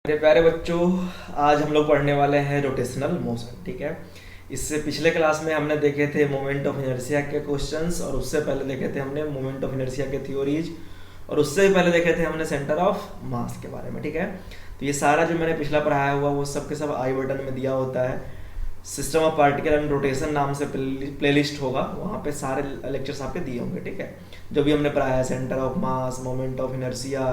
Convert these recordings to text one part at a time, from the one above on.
मेरे प्यारे बच्चों, आज हम लोग पढ़ने वाले हैं रोटेशनल मोशन। ठीक है, इससे पिछले क्लास में हमने देखे थे मोमेंट ऑफ इनर्शिया के क्वेश्चंस, और उससे पहले देखे थे हमने मोमेंट ऑफ इनर्शिया के थ्योरीज, और उससे पहले देखे थे हमने सेंटर ऑफ मास के बारे में। ठीक है, तो ये सारा जो मैंने पिछला पढ़ाया हुआ वो सब के सब आई बटन में दिया होता है। System of particle and rotation नाम से प्लेलिस्ट होगा, वहाँ पे सारे लेक्चर्स आपके दिए होंगे। ठीक है, जो भी हमने पढ़ाया है, centre of mass, moment of inertia,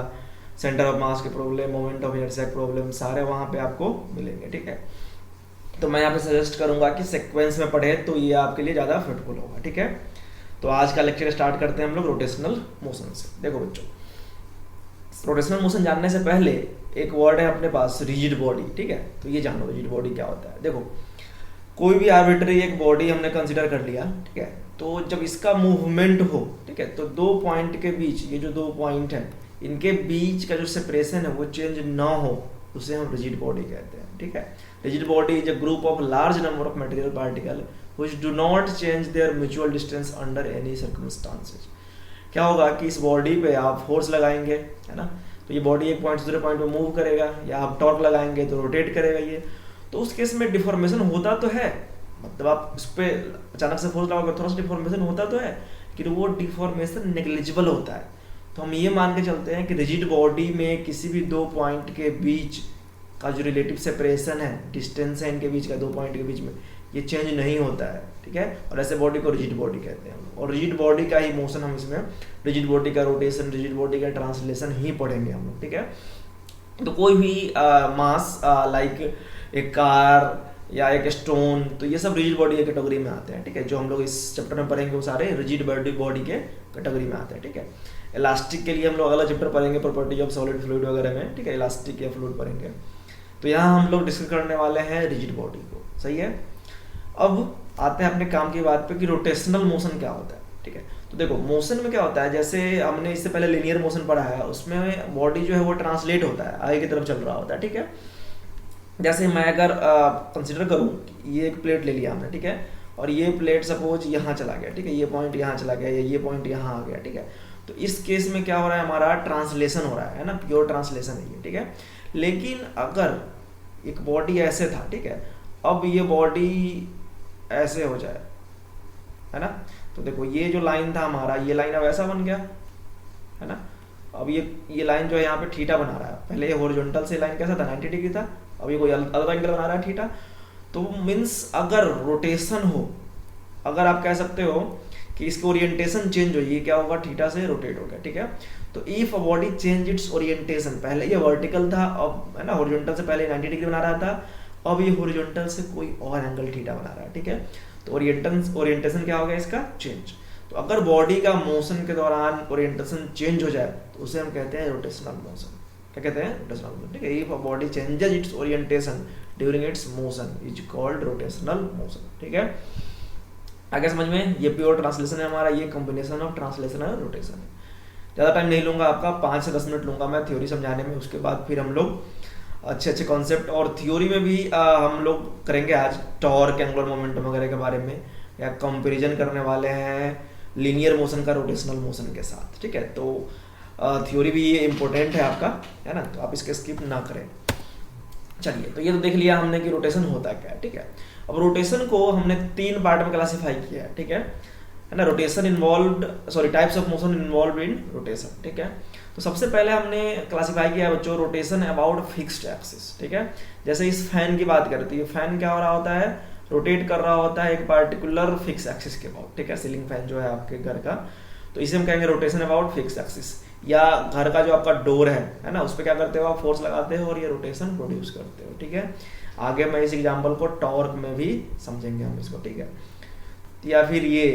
centre of mass के प्रॉब्लम, मोमेंट ऑफ इनर्शिया के प्रॉब्लम, सारे वहाँ पे आपको मिलेंगे। ठीक है, तो मैं यहाँ पे सजेस्ट करूंगा कि सीक्वेंस में पढ़े तो ये आपके लिए ज़्यादा फ्रूटफुल होगा। ठीक है, तो आज का लेक्चर स्टार्ट करते हैं हम लोग रोटेशनल मोशन से। देखो बच्चों, रोटेशनल मोशन जानने से पहले एक वर्ड है अपने पास, रिजिड बॉडी। ठीक है, तो ये जानो रिजिड बॉडी क्या होता है। देखो, कोई भी आर्बिट्री एक बॉडी हमने कंसिडर कर लिया, ठीक है, तो जब इसका मूवमेंट हो, ठीक है, तो दो पॉइंट के बीच, ये जो दो पॉइंट है इनके बीच का जो सेपरेशन है वो चेंज ना हो, उसे हम रिजिड बॉडी कहते हैं। ठीक है, rigid body is a group of large number of material particle which do not change their mutual distance under any circumstances. क्या होगा कि इस बॉडी पे आप फोर्स लगाएंगे, है ना, तो ये बॉडी एक पॉइंट से दूसरे पॉइंट पे मूव करेगा, या आप टॉर्क लगाएंगे तो रोटेट करेगा ये, तो उस केस में डिफॉर्मेशन होता तो है, मतलब आप इस पे अचानक से फोर्स लगाओगे थोड़ा सा डिफॉर्मेशन होता तो है, लेकिन वो डिफॉर्मेशन नेग्लिजिबल होता है। तो हम ये मान के चलते हैं कि रिजिड बॉडी में किसी भी दो पॉइंट के बीच का जो रिलेटिव सेपरेशन है, डिस्टेंस है इनके बीच का, दो पॉइंट के बीच में, ये चेंज नहीं होता है। ठीक है, और ऐसे बॉडी को रिजिड बॉडी कहते हैं। और रिजिड बॉडी का ही मोशन हम इसमें, रिजिड बॉडी का रोटेशन, रिजिड बॉडी का ट्रांसलेशन ही पढ़ेंगे हम लोग। ठीक है, तो कोई भी मास लाइक एक कार या एक स्टोन, तो ये सब रिजिड बॉडी के कैटेगरी में आते हैं। ठीक है, जो हम लोग इस चैप्टर में पढ़ेंगे वो सारे रिजिड बॉडी के कैटेगरी में आते हैं। ठीक है, इलास्टिक के लिए हम लोग अगला चैप्टर पढ़ेंगे, प्रॉपर्टी ऑफ सॉलिड फ्लूइड वगैरह में। ठीक है, इलास्टिक या फ्लूइड पढ़ेंगे, तो यहाँ हम लोग डिस्कस करने वाले हैं रिजिड बॉडी को। सही है, अब आते हैं अपने काम की बात पे कि रोटेशनल मोशन क्या होता है। ठीक है, तो देखो मोशन में क्या होता है, जैसे हमने इससे पहले लीनियर मोशन पढ़ा है, उसमें बॉडी जो है वो ट्रांसलेट होता है, आगे की तरफ चल रहा होता है। ठीक है, जैसे मैं अगर कंसिडर करूँ, ये एक प्लेट ले लिया हमने, ठीक है, और ये प्लेट सपोज यहाँ चला गया, ठीक है, ये पॉइंट यहाँ चला गया, ये पॉइंट यहाँ आ गया। ठीक है, तो इस केस में क्या हो रहा है, हमारा ट्रांसलेशन हो रहा है ना, प्योर ट्रांसलेशन है ये। ठीक है, लेकिन अगर एक बॉडी ऐसे था, ठीक है, अब ये बॉडी ऐसे हो जाए, है ना, तो देखो ये जो लाइन था हमारा, ये लाइन अब ऐसा बन गया, है ना, अब ये लाइन जो है यहाँ पे थीटा बना रहा है, पहले ये हॉरिजॉन्टल से लाइन कैसा था, 90 डिग्री था, अब ये कोई अलग एंगल बना रहा है थीटा। तो मीन्स अगर रोटेशन हो, अगर आप कह सकते हो कि इसकी ओरिएंटेशन चेंज हो, ये क्या होगा, थीटा से रोटेट हो गया। ठीक है, तो if a body change it's orientation, पहले ये वर्टिकल था, अब है ना हॉरिजॉन्टल से पहले 90 डिग्री बना रहा था, अब ये हॉरिजॉन्टल से कोई और एंगल थीटा बना रहा है। ठीक है, तो ओरिएंटेशन क्या हो गया इसका, चेंज। तो अगर बॉडी का मोशन के दौरान ओरिएंटेशन चेंज हो जाए तो उसे हम कहते हैं रोटेशनल मोशन। क्या कहते हैं, रोटेशनल मोशन। ठीक है, if a body changes it's orientation during its motion is called rotational motion. ठीक है, आगे समझ में, ये प्योर ट्रांसलेशन है हमारा, ये कॉम्बिनेशन ऑफ ट्रांसलेशन और रोटेशन है। ज़्यादा टाइम नहीं लूंगा आपका, 5 से 10 मिनट लूंगा मैं थ्योरी समझाने में, उसके बाद फिर हम लोग अच्छे अच्छे कॉन्सेप्ट और थ्योरी में भी हम लोग करेंगे आज टॉर्क, एंगुलर मोमेंटम वगैरह के बारे में, या कंपैरिजन करने वाले हैं लीनियर मोशन का रोटेशनल मोशन के साथ। ठीक है, तो थ्योरी भी ये इम्पोर्टेंट है आपका, है ना, तो आप इसके स्किप ना करें। चलिए, तो ये तो देख लिया हमने कि रोटेशन होता क्या है। ठीक है, अब रोटेशन को हमने 3 पार्ट में क्लासीफाई किया है। ठीक है ना, rotation involved, sorry, types of motion involved in rotation. ठीक है, तो सबसे पहले हमने क्लासीफाई किया है बच्चों, रोटेशन अबाउट फिक्स्ड एक्सिस। ठीक है, जैसे इस फैन की बात करते हैं, फैन क्या हो रहा होता है, रोटेट कर रहा होता है एक पार्टिकुलर फिक्स एक्सिस के अबाउट। ठीक है, सीलिंग फैन जो है आपके घर का, तो इसे हम कहेंगे रोटेशन अबाउट फिक्स एक्सिस। या घर का जो आपका डोर है ना, उस पर क्या करते हो आप, फोर्स लगाते हो और ये रोटेशन प्रोड्यूस करते हो। ठीक है, आगे मैं इस एग्जांपल को टॉर्क में भी समझेंगे हम इसको। ठीक है, या फिर ये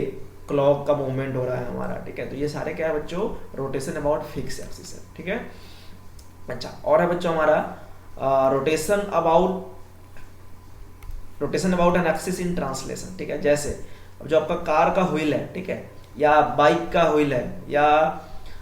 क्लॉक का मूवमेंट हो रहा है हमारा। ठीक है, तो ये सारे क्या है बच्चों, रोटेशन अबाउट फिक्स एक्सिस है। ठीक है, अच्छा, और है बच्चों हमारा rotation about an axis in translation. ठीक है, जैसे अब जो आपका कार का व्हील है, ठीक है, या बाइक का व्हील है, या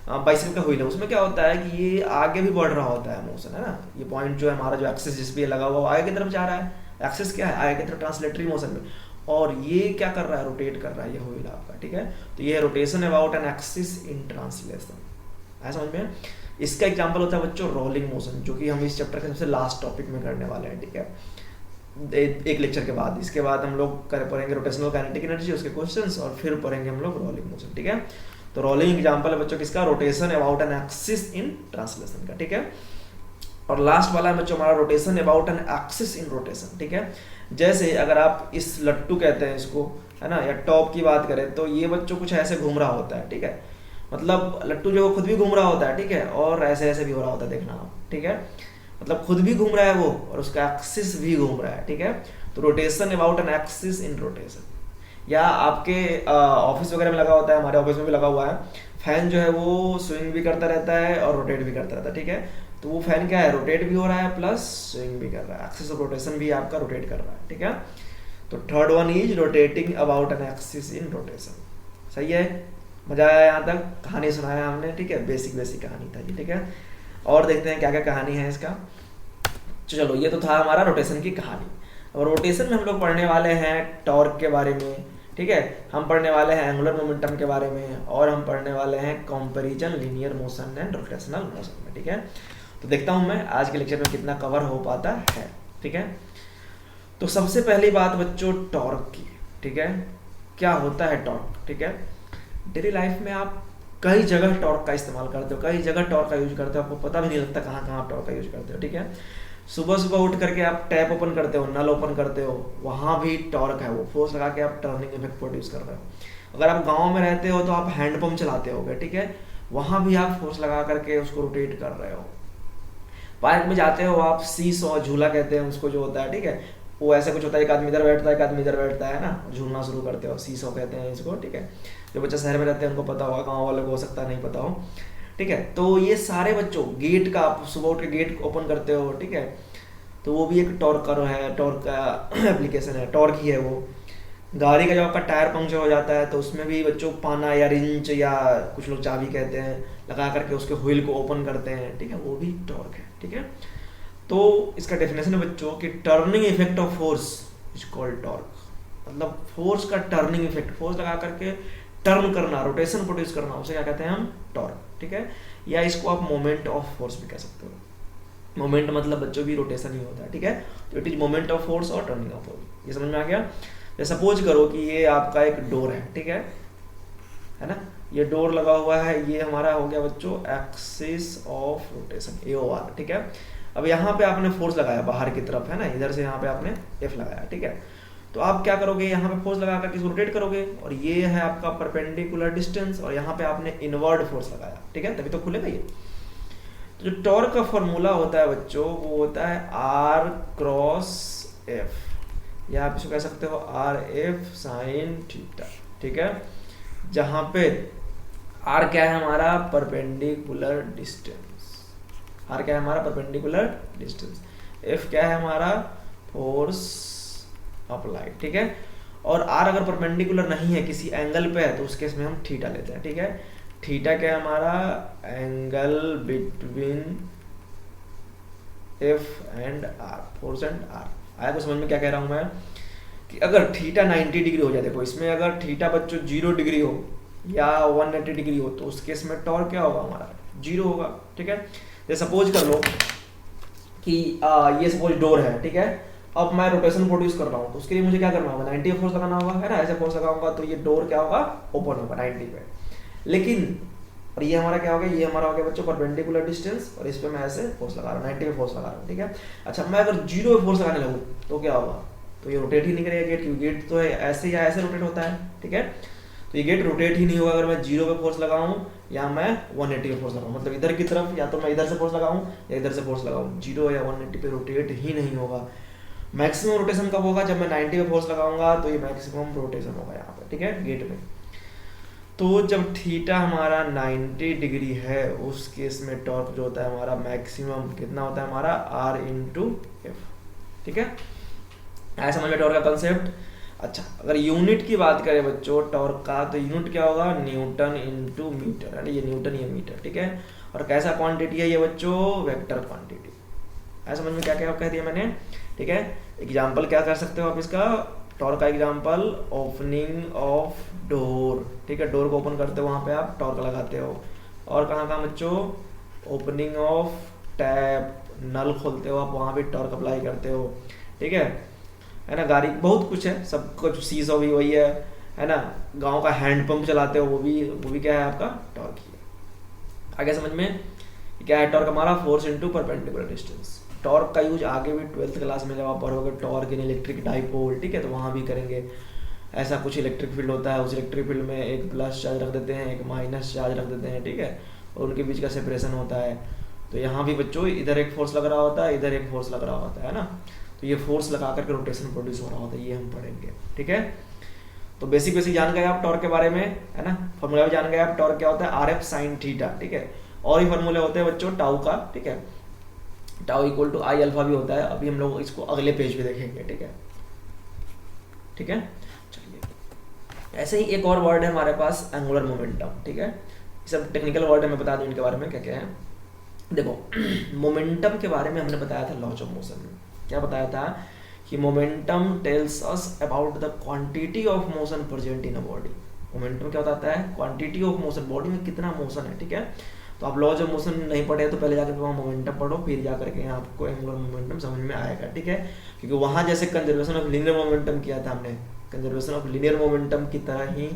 बाइसिकल का व्हील है, उसमें क्या होता है कि ये आगे भी बढ़ रहा होता है मोशन, है ना, ये पॉइंट जो है हमारा, जो एक्सिस जिस पे लगा हुआ आगे की तरफ जा रहा है, एक्सिस क्या है, आगे की तरफ ट्रांसलेटरी मोशन में, और ये क्या कर रहा है, रोटेट कर रहा है ये व्हील आपका। ठीक है, तो ये rotation about an axis in translation. आया समझ में? इसका एग्जांपल होता है बच्चों रोलिंग मोशन, जो कि हम इस चैप्टर के सबसे लास्ट टॉपिक में करने वाले हैं, ठीक है, एक लेक्चर के बाद। इसके बाद हम लोग पढ़ेंगे रोटेशनल काइनेटिक एनर्जी, उसके क्वेश्चंस, और फिर पढ़ेंगे हम लोग रोलिंग मोशन, ठीक है। तो रोलिंग एग्जांपल है बच्चों किसका, rotation about an axis in translation का, ठीक है। और लास्ट वाला है बच्चों हमारा rotation about an axis in rotation, ठीक है। जैसे अगर आप इस लट्टू कहते हैं इसको, है ना, या टॉप की बात करें तो ये बच्चों कुछ ऐसे घूम रहा होता है, ठीक है। मतलब लट्टू जो खुद भी घूम रहा होता है, ठीक है, और ऐसे ऐसे भी हो रहा होता है, देखना आप, ठीक है। मतलब खुद भी घूम रहा है वो, और उसका एक्सिस भी घूम रहा है, ठीक है। तो rotation about an axis in rotation. या आपके ऑफिस वगैरह में लगा होता है, हमारे ऑफिस में भी लगा हुआ है, फैन जो है वो स्विंग भी करता रहता है और रोटेट भी करता रहता है, ठीक है। तो वो फैन क्या है, रोटेट भी हो रहा है प्लस स्विंग भी कर रहा है, एक्सिस ऑफ रोटेशन भी आपका रोटेट कर रहा है, ठीक है। तो third one is rotating about an axis in rotation. सही है, मजा आया यहाँ तक, कहानी सुनाया हमने, ठीक है, बेसिक कहानी था जी, ठीक है। और देखते हैं क्या क्या कहानी है इसका। चलो ये तो था हमारा रोटेशन की कहानी। और रोटेशन में हम लोग पढ़ने वाले हैं टॉर्क के बारे में, ठीक है, हम पढ़ने वाले हैं एंगुलर मोमेंटम के बारे में, और हम पढ़ने वाले हैं comparison linear motion and rotational motion में, ठीक है। तो देखता हूं मैं आज के लेक्चर में कितना कवर हो पाता है, ठीक है। तो सबसे पहली बात बच्चों टॉर्क की, ठीक है, क्या होता है टॉर्क, ठीक है। डेली लाइफ में आप कई जगह टॉर्क का इस्तेमाल करते हो, कई जगह टॉर्क का यूज करते हो, आपको पता भी नहीं लगता कहाँ कहाँ आप टॉर्क का यूज करते हो, ठीक है। सुबह सुबह उठ करके आप टैप ओपन करते हो, नल ओपन करते हो, वहाँ भी टॉर्क है, वो फोर्स लगा के आप टर्निंग इफेक्ट प्रोड्यूस कर रहे हो। अगर आप गाँव में रहते हो तो आप हैंड पंप चलाते होगे, ठीक है, वहाँ भी आप फोर्स लगा करके उसको रोटेट कर रहे हो। पार्क में जाते हो आप, सीस और झूला कहते हैं उसको जो होता है, ठीक है, वो ऐसा कुछ होता है, एक आदमी इधर बैठता है एक आदमी इधर बैठता है ना, झूलना शुरू करते हो, सीसो कहते हैं इसको, ठीक है। जो बच्चा शहर में रहते हैं उनको पता होगा, गाँव वालों को हो सकता है नहीं पता हो, ठीक है। तो ये सारे बच्चों गेट का, आप सुबह उठ के गेट ओपन करते हो, ठीक है, तो वो भी एक टॉर्क का है, टॉर्क का एप्लीकेशन है, टॉर्क ही है वो। गाड़ी का जब आपका टायर पंक्चर हो जाता है तो उसमें भी बच्चों पाना या रिंच या कुछ लोग चाबी कहते हैं, लगा करके उसके व्हील को ओपन करते हैं, ठीक है, वो भी टॉर्क है, ठीक है। तो इसका डेफिनेशन है बच्चों कि turning effect of force is called torque. मतलब फोर्स का टर्निंग इफेक्ट, फोर्स लगा करके टर्न करना, रोटेशन प्रोड्यूस करना, उसे क्या कहते हैं हम, टॉर्क, ठीक है। या इसको आप मोमेंट ऑफ फोर्स भी कह सकते हो। मोमेंट मतलब बच्चों भी रोटेशन ही होता है, ठीक है। तो it is moment of force और टर्निंग ऑफ फोर्स, ये समझ में आ गया। जैसे सपोज करो कि ये आपका एक डोर है, ठीक है ना, ये डोर लगा हुआ है, ये हमारा हो गया बच्चों एक्सिस ऑफ रोटेशन, AOR, ठीक है। अब यहाँ पे आपने फोर्स लगाया बाहर की तरफ, है ना, इधर से यहाँ पे आपने F लगाया, ठीक है। तो आप क्या करोगे, यहाँ पे फोर्स लगा करके इसको रोटेट करोगे, और ये है आपका परपेंडिकुलर डिस्टेंस, और यहाँ पे आपने इनवर्ड फोर्स लगाया, ठीक है, तभी तो खुलेगा ये। तो जो टॉर्क का फॉर्मूला होता है बच्चों वो होता है R क्रॉस F, या आप इसको कह सकते हो RF साइन थीटा, ठीक है। जहाँ पे R क्या है हमारा, परपेंडिकुलर डिस्टेंस, R क्या है हमारा, परपेंडिकुलर डिस्टेंस, F क्या है हमारा, फोर्स अप्लाइड, ठीक है। और R अगर परपेंडिकुलर नहीं है, किसी एंगल पे है, तो उस केस में हम थीटा लेते हैं, ठीक है। थीटा क्या है हमारा, angle between F and R, force and R। आया तो समझ में क्या कह रहा हूं मैं, कि अगर थीटा 90 डिग्री हो जाए, देखो इसमें अगर थीटा बच्चों 0 डिग्री हो या 180 डिग्री हो, तो उस केस में टॉर्क क्या होगा हमारा, 0 होगा, ठीक है। जैसे सपोज कर लो कि ये सपोज डोर है, ठीक है, अब मैं रोटेशन प्रोड्यूस कर रहा हूँ, तो उसके लिए मुझे क्या करना होगा, 90 पे फोर्स लगाना होगा, है ना, ऐसे फोर्स लगाऊंगा तो ये डोर क्या होगा, ओपन होगा 90 पे। लेकिन और ये हमारा क्या हो गया, ये हमारा हो गया बच्चों परपेंडिकुलर डिस्टेंस, और इस पे मैं ऐसे फोर्स लगा रहा हूँ, 90 पे फोर्स लगा रहा हूँ, ठीक है। अच्छा, मैं अगर 0 पे फोर्स लगाने लगूँ तो क्या होगा, तो ये रोटेट ही नहीं करेगा गेट, क्योंकि गेट तो है ऐसे या ऐसे रोटेट होता है, ठीक है। तो ये गेट रोटेट ही नहीं होगा अगर मैं 0 पे फोर्स लगाऊं या मैं 180 पे फोर्स लगाऊं, मतलब इधर की तरफ, या तो मैं इधर से फोर्स लगाऊं या इधर से फोर्स लगाऊं, 0 या 180 पे रोटेट ही नहीं होगा। मैक्सिमम रोटेशन कब होगा, जब मैं 90 पे फोर्स लगाऊंगा, तो ये मैक्सिमम रोटेशन होगा यहाँ पे, ठीक है, गेट में। तो जब थीटा हमारा 90 डिग्री है, उस केस में टॉर्क जो होता है हमारा मैक्सिमम कितना होता है हमारा, R/F, ठीक है। ऐसा समझ में टॉर्क का कंसेप्ट। अच्छा, अगर यूनिट की बात करें बच्चों टॉर्क का, तो यूनिट क्या होगा, न्यूटन इंटू मीटर, है ना, ये न्यूटन ये मीटर, ठीक है। और कैसा क्वांटिटी है ये बच्चों, वेक्टर क्वांटिटी। ऐसा समझ में क्या क्या कह दिया मैंने, ठीक है। एग्जाम्पल क्या कर सकते हो आप इसका, टॉर्क का एग्जाम्पल, ओपनिंग ऑफ डोर, ठीक है, डोर को ओपन करते हो, वहां पे आप टॉर्क लगाते हो। और कहाँ कहाँ बच्चों, ओपनिंग ऑफ टैप, नल खोलते हो आप वहाँ भी टॉर्क अप्लाई करते हो, ठीक है ना। गाड़ी बहुत कुछ है, सब कुछ सीज भी वही है ना। गांव का हैंड पंप चलाते हो वो भी क्या है आपका, टॉर्क ही है। आगे समझ में क्या है टॉर्क हमारा, force into perpendicular distance. Torque का यूज आगे भी 12th क्लास में जब आप पढ़ोगे टॉर्क इन इलेक्ट्रिक डाइपोल, ठीक है, तो वहाँ भी करेंगे। ऐसा कुछ इलेक्ट्रिक फील्ड होता है, उस इलेक्ट्रिक फील्ड में एक प्लस चार्ज रख देते हैं, एक माइनस चार्ज रख देते हैं, ठीक है, और उनके बीच का सेपरेशन होता है। तो यहाँ भी बच्चों इधर एक फोर्स लग रहा होता है, इधर एक फोर्स लग रहा होता है ना, तो ये फोर्स लगा करके रोटेशन प्रोड्यूस हो रहा होता है, ये हम पढ़ेंगे, ठीक है। तो बेसिक जान गए आप टॉर्क के बारे में, है ना। फॉर्मूला भी जान गए आप, टॉर्क क्या होता है, आर एफ साइन थीटा, ठीक है। और भी फॉर्मूले होते हैं बच्चों टाउ का, ठीक है, tau equal to I alpha भी होता है। अभी हम लोग इसको अगले पेज पे देखेंगे, ठीक है, ठीक है। चलिए, ऐसे ही एक और वर्ड है हमारे पास, एंगुलर मोमेंटम, ठीक है। सब टेक्निकल वर्ड है, मैं बता दूं इनके बारे में क्या क्या है। देखो मोमेंटम के बारे में हमने बताया था लॉज ऑफ मोशन में, क्या बताया था कि momentum tells us about the quantity of motion present in a body. Momentum क्या बताता है, क्वांटिटी ऑफ मोशन, बॉडी में कितना मोशन है, ठीक है। तो आप लॉज ऑफ मोशन नहीं पढ़े तो पहले जाकर वहाँ मोमेंटम पढ़ो, फिर जाकर के यहाँ आपको एंगुलर मोमेंटम समझ में आएगा, ठीक है। क्योंकि वहाँ जैसे कंजर्वेशन ऑफ लीनियर मोमेंटम किया था हमने, कंजर्वेशन ऑफ लीनियर मोमेंटम की तरह ही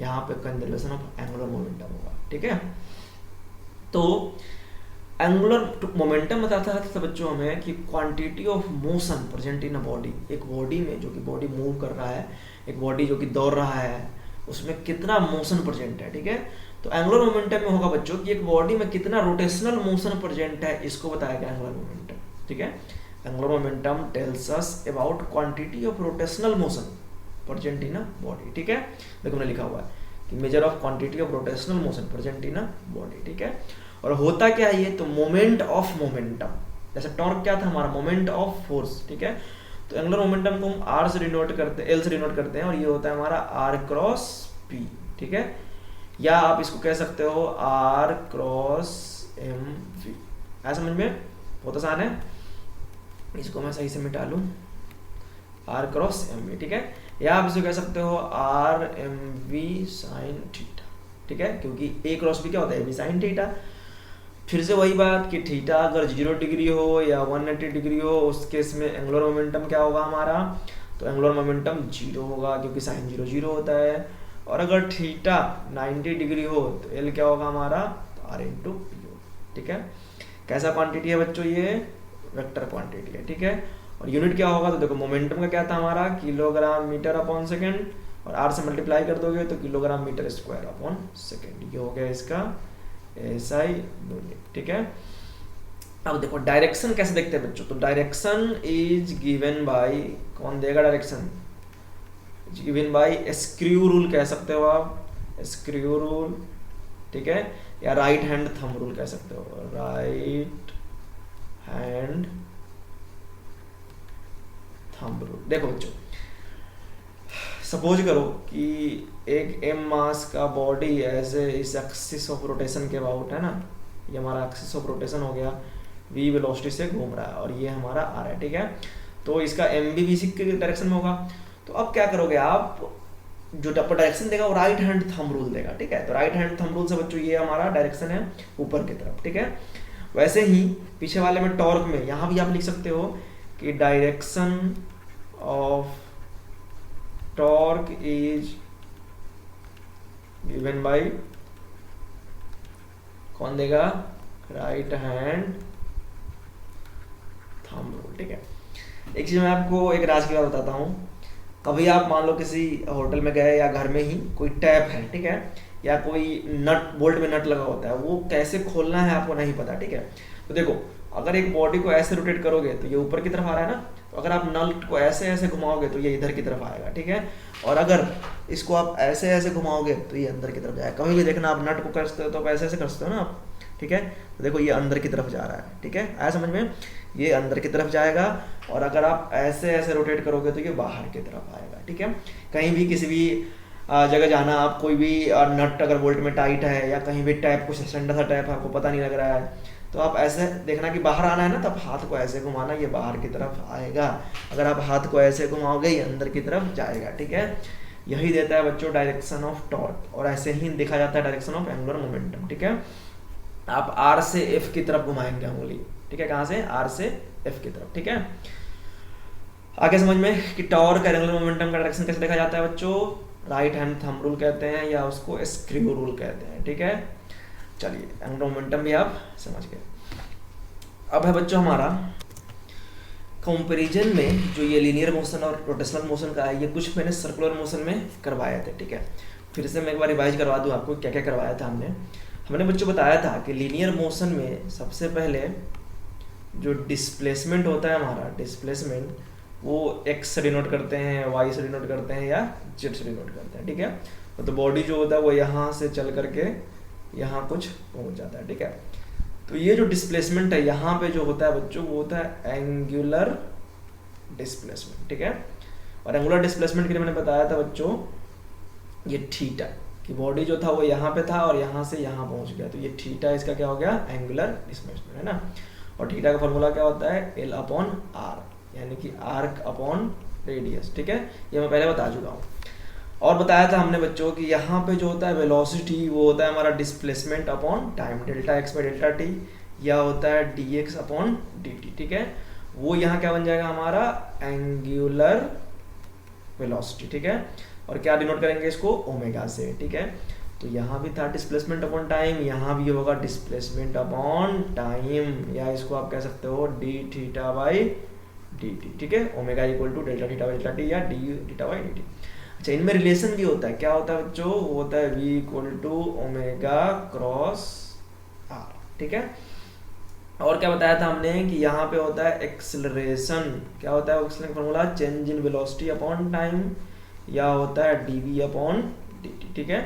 यहाँ पे कंजर्वेशन ऑफ एंगुलर मोमेंटम होगा, ठीक है। तो एंगुलर मोमेंटम बताता है बच्चों हमें कि quantity of motion present in a body, एक बॉडी में जो कि बॉडी मूव कर रहा है, एक बॉडी जो कि दौड़ रहा है, उसमें कितना मोशन प्रेजेंट है, ठीक है। तो एंगुलर मोमेंटम में होगा बच्चों कि एक बॉडी में कितना रोटेशनल मोशन प्रेजेंट है, इसको बताया गया एंगुलर मोमेंटम, ठीक है। Angular momentum tells us about quantity of rotational motion present in a body, ठीक है। देखो मैंने लिखा हुआ है कि measure of quantity of rotational motion present in a body, ठीक है। और होता क्या है ये, तो मोमेंट ऑफ मोमेंटम, जैसे टॉर्क क्या था हमारा, मोमेंट ऑफ फोर्स, ठीक है। तो एंगुलर मोमेंटम को हम आर से डिनोट करते हैं, एल से डिनोट करते हैं, और ये होता है हमारा आर क्रॉस पी, ठीक है। या आप इसको कह सकते हो आर क्रॉस एम वी, ऐसा समझ में, बहुत आसान है। इसको मैं सही से मिटा लूं, आर क्रॉस एम वी, ठीक है। या आप इसको कह सकते हो R M V sine theta, ठीक है, क्योंकि ए क्रॉस बी क्या होता है, बी साइन थीटा। फिर से वही बात कि थीटा अगर 0 डिग्री हो या 180 डिग्री हो, उस केस में एंगुलर मोमेंटम क्या होगा हमारा, तो एंगुलर मोमेंटम 0 होगा, क्योंकि साइन 0 0 होता है। और अगर थीटा 90 डिग्री हो तो एल क्या होगा हमारा, आर इंटू पी हो, ठीक है। कैसा क्वांटिटी है बच्चों, ये वेक्टर क्वांटिटी है, ठीक है। और यूनिट क्या होगा, तो देखो मोमेंटम का क्या था हमारा, किलोग्राम मीटर अपॉन सेकेंड, और आर से मल्टीप्लाई कर दोगे तो kilogram metre square upon second, ये हो गया इसका SI यूनिट, ठीक है। अब देखो डायरेक्शन कैसे देखते हैं बच्चों, तो डायरेक्शन इज गिवन बाय, कौन देगा direction, given by screw rule कह सकते हो आप, स्क्रू रूल, ठीक है, या राइट हैंड थंब रूल कह सकते हो, राइट हैंड थंब रूल। देखो बच्चों, सपोज करो कि एक एम मास का बॉडी ऐसे इस एक्सिस ऑफ रोटेशन के अबाउट है ना, ये हमारा एक्सिस ऑफ रोटेशन हो गया, वी वेलोसिटी से घूम रहा है, और ये हमारा आर है, ठीक है। तो इसका एम भी वी के डायरेक्शन में होगा। तो अब क्या करोगे आप, जो डायरेक्शन देगा वो राइट हैंड थंब रूल देगा, ठीक है। तो राइट हैंड थंब रूल से बच्चों ये हमारा डायरेक्शन है ऊपर की तरफ, ठीक है। वैसे ही पीछे वाले में टॉर्क में यहाँ भी आप लिख सकते हो कि direction of torque is given by, कौन देगा, राइट हैंड थंब रूल, ठीक है। एक चीज मैं आपको एक राज की बात बताता हूँ। कभी आप मान लो किसी होटल में गए या घर में ही कोई टैप है, ठीक है, या कोई नट बोल्ट में नट लगा होता है, वो कैसे खोलना है आपको नहीं पता, ठीक है। तो देखो अगर एक बॉडी को ऐसे रोटेट करोगे तो ये ऊपर की तरफ आ रहा है ना, तो अगर आप नट को ऐसे ऐसे घुमाओगे तो ये इधर की तरफ आएगा, ठीक है। और अगर इसको आप ऐसे ऐसे घुमाओगे तो ये अंदर की तरफ जाएगा। कभी भी देखना आप नट को कसते हो तो ऐसे ऐसे कसते हो ना आप, ठीक है। तो देखो ये अंदर की तरफ जा रहा है, ठीक है, आया समझ में, ये अंदर की तरफ जाएगा। और अगर आप ऐसे ऐसे रोटेट करोगे तो ये बाहर की तरफ आएगा, ठीक है। कहीं भी किसी भी जगह जाना, आप कोई भी नट अगर बोल्ट में टाइट है या कहीं भी टैप कुछ ठंडा सा टैप है, आपको पता नहीं लग रहा है, तो आप ऐसे देखना कि बाहर आना है ना, तब हाथ को ऐसे घुमाना, ये बाहर की तरफ आएगा। अगर आप हाथ को ऐसे घुमाओगे ये अंदर की तरफ जाएगा, ठीक है। यही देता है बच्चों डायरेक्शन ऑफ टॉर्क, और ऐसे ही देखा जाता है डायरेक्शन ऑफ एंगुलर मोमेंटम, ठीक है। आप आर से एफ की तरफ घुमाएंगे उंगली, ठीक है, कहाँ से, आर से एफ की तरफ, ठीक है। आगे समझ में कि टॉर्क एंगुलर मोमेंटम का डायरेक्शन कैसे देखा जाता है बच्चों, राइट हैंड थंब रूल कहते हैं या उसको स्क्रू रूल कहते हैं, ठीक है। चलिए एंगुलर मोमेंटम भी आप समझ गए। अब है बच्चों हमारा कंपैरिजन में जो ये लीनियर मोशन और रोटेशनल मोशन का है, ये कुछ मैंने सर्कुलर मोशन में करवाए थे, ठीक है। फिर से मैं एक बार रिवाइज करवा दूं आपको क्या क्या करवाया था हमने बच्चों बताया था कि लीनियर मोशन में सबसे पहले जो डिस्प्लेसमेंट होता है हमारा, डिस्प्लेसमेंट वो एक्स से डिनोट करते हैं, वाई से डिनोट करते हैं या जेड से डिनोट करते हैं, ठीक है। तो बॉडी जो होता है वो यहाँ से चल करके यहाँ कुछ पहुँच जाता है, ठीक है। तो ये जो डिस्प्लेसमेंट है यहाँ पे जो होता है बच्चों, वो होता है एंगुलर डिस्प्लेसमेंट, ठीक है। और एंगुलर डिस्प्लेसमेंट के लिए मैंने बताया था बच्चों ये थीटा, कि बॉडी जो था वो यहाँ पे था और यहाँ से यहाँ पहुँच गया, तो ये थीटा इसका क्या हो गया, एंगुलर डिस्प्लेसमेंट, है ना। और थीटा का फॉर्मूला क्या होता है, एल अपॉन आर, यानी कि आर्क अपॉन रेडियस, ठीक है। ये मैं पहले बता चुका हूँ। और बताया था हमने बच्चों कि यहाँ पे जो होता है वेलोसिटी वो होता है हमारा displacement upon time, delta x by delta T, या होता है D x upon D T, ठीक है। वो यहाँ क्या बन जाएगा हमारा एंगुलर वेलोसिटी, ठीक है। और क्या डिनोट करेंगे इसको, ओमेगा से, ठीक है। तो यहाँ भी था डिस्प्लेसमेंट अपॉन टाइम, यहाँ भी होगा डिस्प्लेसमेंट अपॉन टाइम, या इसको आप कह सकते हो D theta by D T, ठीक है। Omega equal to delta theta by delta T या D theta by D T. अच्छा, इनमें रिलेशन भी होता है, क्या होता है बच्चों, वो होता है v equal to omega cross R, ठीक है। और क्या बताया था हमने कि यहाँ पे होता है एक्सेलरेशन, क्या होता है acceleration formula, change in velocity upon time, या होता है dv अपॉन dt, ठीक है।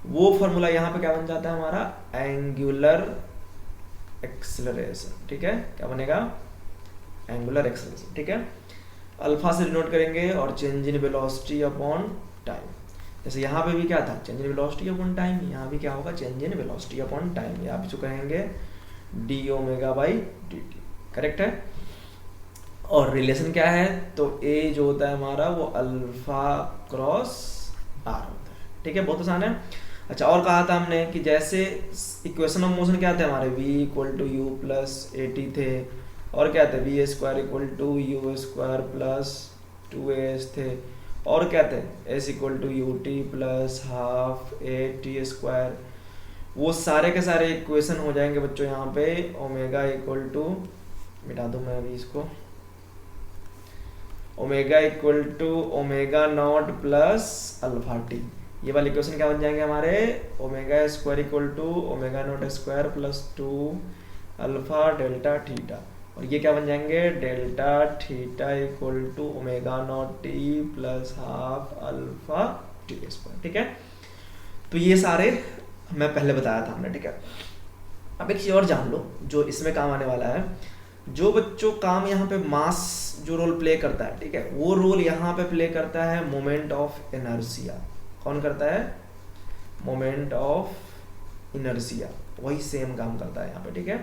वो फॉर्मूला यहाँ पे क्या बन जाता है हमारा एंगुलर एक्सेलरेशन, ठीक है। क्या बनेगा, एंगुलर एक्सेलरेशन, ठीक है। अल्फा से डिनोट करेंगे और change in velocity upon time. जैसे यहाँ पे भी क्या था, change in velocity upon time, यहाँ भी क्या होगा, change in velocity upon time, या आप इसको कहेंगे D omega by D T, correct है। और रिलेशन क्या है, तो ए जो होता है हमारा वो अल्फा क्रॉस आर होता है, ठीक है, बहुत आसान है। अच्छा, और कहा था हमने कि जैसे इक्वेशन ऑफ मोशन क्या थे हमारे, v equal to U plus A T थे, और क्या थे V square equal to U square plus 2as थे, और क्या थे s equal to U T plus half A T square. वो सारे के सारे इक्वेशन हो जाएंगे बच्चों यहाँ पे ओमेगा इक्वल टू, मिटा दूँ मैं अभी इसको, omega equal to omega nought plus alpha T. ये वाले इक्वेशन क्या बन जाएंगे हमारे, omega square equal to omega nought square plus 2 alpha delta theta, और ये क्या बन जाएंगे, delta theta equal to omega nought T plus half alpha T square, ठीक है। तो ये सारे मैं पहले बताया था हमने, ठीक है। अब एक चीज और जान लो जो इसमें काम आने वाला है, जो बच्चों काम यहाँ पे मास जो रोल प्ले करता है, ठीक है, वो रोल यहाँ पे प्ले करता है मोमेंट ऑफ इनर्शिया। कौन करता है, मोमेंट ऑफ इनर्शिया, वही सेम काम करता है यहाँ पे, ठीक है।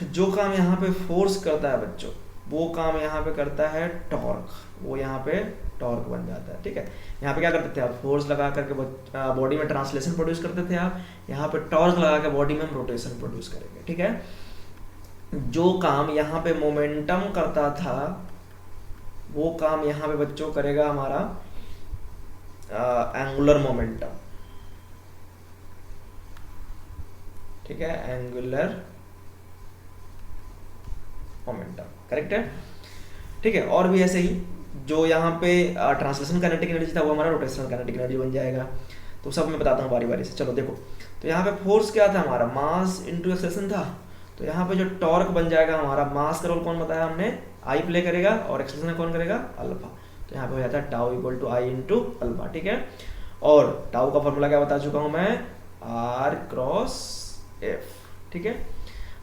जो काम यहाँ पे फोर्स करता है बच्चों, वो काम यहाँ पे करता है टॉर्क, वो यहाँ पे टॉर्क बन जाता है, ठीक है। यहाँ पे क्या करते थे आप, फोर्स लगा करके बॉडी में ट्रांसलेशन प्रोड्यूस करते थे आप, यहाँ पे टॉर्क लगा के बॉडी में हम रोटेशन प्रोड्यूस करेंगे, ठीक है। जो काम यहाँ पे मोमेंटम करता था वो काम यहाँ पे बच्चों करेगा हमारा एंगुलर मोमेंटम, ठीक है, एंगुलर मोमेंटम, करेक्ट है, ठीक है। और भी ऐसे ही जो यहाँ पे ट्रांसलेशन काइनेटिक एनर्जी था वो हमारा रोटेशनल काइनेटिक एनर्जी बन जाएगा। तो सब मैं बताता हूँ बारी बारी से। चलो देखो, तो यहाँ पे फोर्स क्या था हमारा, मास इनटू एक्सेलरेशन था, तो यहाँ पे जो टॉर्क बन जाएगा हमारा, मास का रोल कौन बताया हमने, आई प्ले करेगा, और एक्सेलरेशन कौन करेगा, अल्फा। तो यहाँ पे हो जाता है tau equal to I into alpha, ठीक है। और टाउ का फॉर्मूला क्या बता चुका हूँ मैं, आर क्रॉस एफ, ठीक है।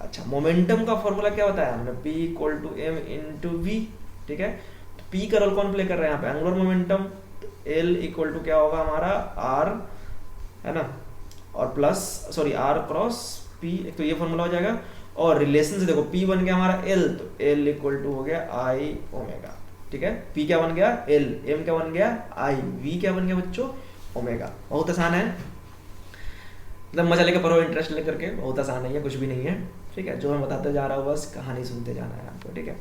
अच्छा, मोमेंटम का फॉर्मूला क्या बताया हमने, P equal to M into V, ठीक है। तो P का रोल कौन प्ले कर रहा है यहाँ पे, एंगुलर मोमेंटम, तो L इक्वल टू क्या होगा हमारा, R, है ना, और plus sorry R cross P, एक तो ये फॉर्मूला हो जाएगा। और रिलेशन से देखो, P बन गया हमारा L, तो L इक्वल टू हो गया I ओमेगा, ठीक है। P क्या बन गया L, M क्या बन गया I, V क्या बन गया बच्चों ओमेगा। बहुत आसान है। मतलब मजा लेके पढ़ो, इंटरेस्ट लेकर के, बहुत आसान नहीं है, कुछ भी नहीं है, ठीक है। जो मैं बताते जा रहा हूँ बस कहानी सुनते जाना है आपको, ठीक है।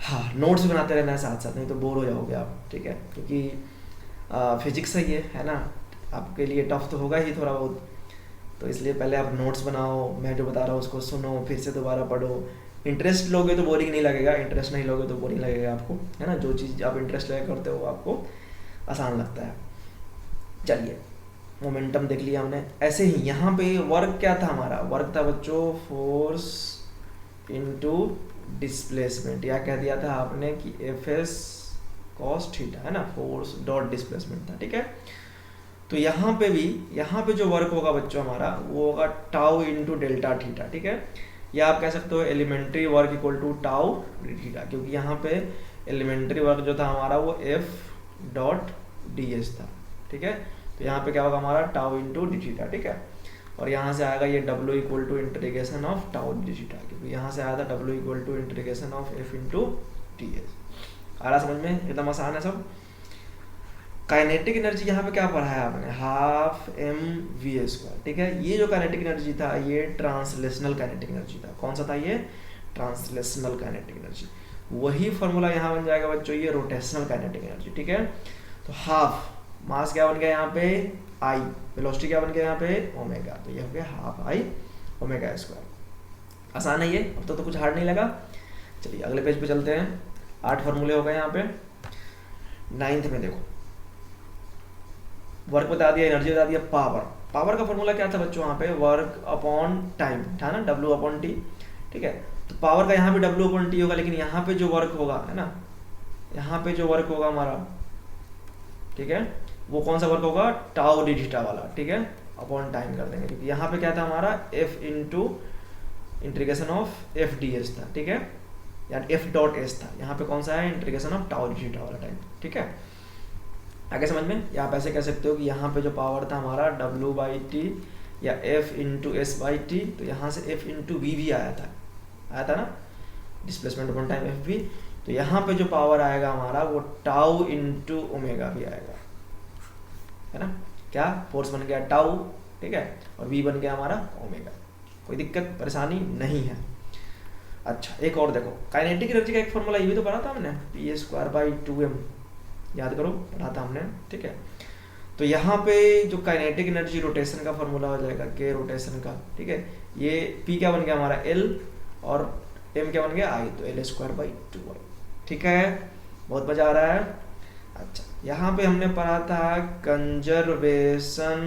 हाँ, नोट्स बनाते रहना है साथ साथ, नहीं तो बोर हो जाओगे आप, ठीक है, क्योंकि फिजिक्स है ना, आपके लिए टफ तो होगा ही थोड़ा बहुत, तो इसलिए पहले आप नोट्स बनाओ, मैं जो बता रहा हूँ उसको सुनो, फिर से दोबारा पढ़ो। इंटरेस्ट लोगे तो बोरिंग नहीं लगेगा, इंटरेस्ट नहीं लोगे तो बोरिंग लगेगा आपको, है ना। जो चीज़ आप इंटरेस्ट लगा करते हो आपको आसान लगता है। चलिए, मोमेंटम देख लिया हमने। ऐसे ही यहाँ पे वर्क क्या था हमारा, वर्क था बच्चों फोर्स इनटू डिस्प्लेसमेंट, या कह दिया था आपने कि एफ एस कॉस थीटा, है ना, फोर्स डॉट डिस्प्लेसमेंट था, ठीक है। तो यहाँ पे भी, यहाँ पे जो वर्क होगा बच्चों हमारा वो होगा टाउ इंटू डेल्टा थीटा, ठीक है। या आप कह सकते हो elementary work equal to tau theta, क्योंकि यहाँ पे एलिमेंट्री वर्क जो था हमारा वो एफ डॉट डी एस था, ठीक है। तो यहाँ पे क्या होगा हमारा टाउ इंटू डी थीटा, ठीक है। और यहाँ से आएगा ये W equal to integration of tau D theta, क्योंकि यहाँ से आया था W equal to integration of F into D S. आ रहा समझ में, एकदम आसान है सब। काइनेटिक एनर्जी यहाँ पे क्या पढ़ा है आपने, हाफ एम वी स्क्वायर, ठीक है। ये जो काइनेटिक एनर्जी था ये ट्रांसलेशनल काइनेटिक एनर्जी था। कौन सा था ये, ट्रांसलेशनल काइनेटिक एनर्जी। वही फॉर्मूला यहाँ बन जाएगा बच्चों ये रोटेशनल काइनेटिक एनर्जी, ठीक है। तो हाफ मास क्या बन गया यहाँ पे आई, वेलोसिटी क्या बन गया यहाँ पे ओमेगा, तो ये हो गया हाफ आई ओमेगा स्क्वायर। आसान है ये, अब तो कुछ हार्ड नहीं लगा। चलिए अगले पेज पे चलते हैं। 8 फॉर्मूले हो गए यहाँ पे। 9th में देखो, वर्क बता दिया, एनर्जी बता दिया, पावर। पावर का फॉर्मूला क्या था बच्चों यहाँ पे, वर्क अपॉन टाइम था ना, डब्ल्यू अपॉन टी, ठीक है। तो पावर का यहाँ पे डब्ल्यू अपॉन टी होगा, लेकिन यहाँ पे जो वर्क होगा, है ना, यहाँ पे जो वर्क होगा हमारा, ठीक है, वो कौन सा वर्क होगा, टाउ डी थीटा वाला, ठीक है, अपॉन टाइम कर देंगे, क्योंकि यहाँ पे क्या था हमारा F into integration of F D S था, ठीक है, या एफ डॉट एस था। यहाँ पे कौन सा है, integration of tau D theta वाला टाइम, ठीक है। आगे समझ में, या आप ऐसे कह सकते हो कि यहाँ पे जो पावर था हमारा W बाई टी या F into S by T, तो यहाँ से F इंटू वी भी आया था ना, डिस्प्लेसमेंट अपॉन टाइम एफ भी। तो यहाँ पे जो पावर आएगा हमारा वो टाउ इंटू ओमेगा भी आएगा, है ना। क्या फोर्स बन गया टाउ, ठीक है, और V बन गया हमारा ओमेगा। कोई दिक्कत परेशानी नहीं है। अच्छा, एक और देखो, काइनेटिक एनर्जी का एक फॉर्मूला ये भी तो पढ़ा था हमने, पी स्क्वायर बाई 2m, याद करो, पढ़ा था हमने, ठीक है। तो यहाँ पे जो काइनेटिक एनर्जी रोटेशन का फॉर्मूला हो जाएगा के रोटेशन का, ठीक है। ये P क्या बन गया हमारा L और M क्या बन गया I, तो L स्क्वायर बाई 2y, ठीक है। बहुत मजा आ रहा है। अच्छा, यहाँ पे हमने पढ़ा था कंजर्वेशन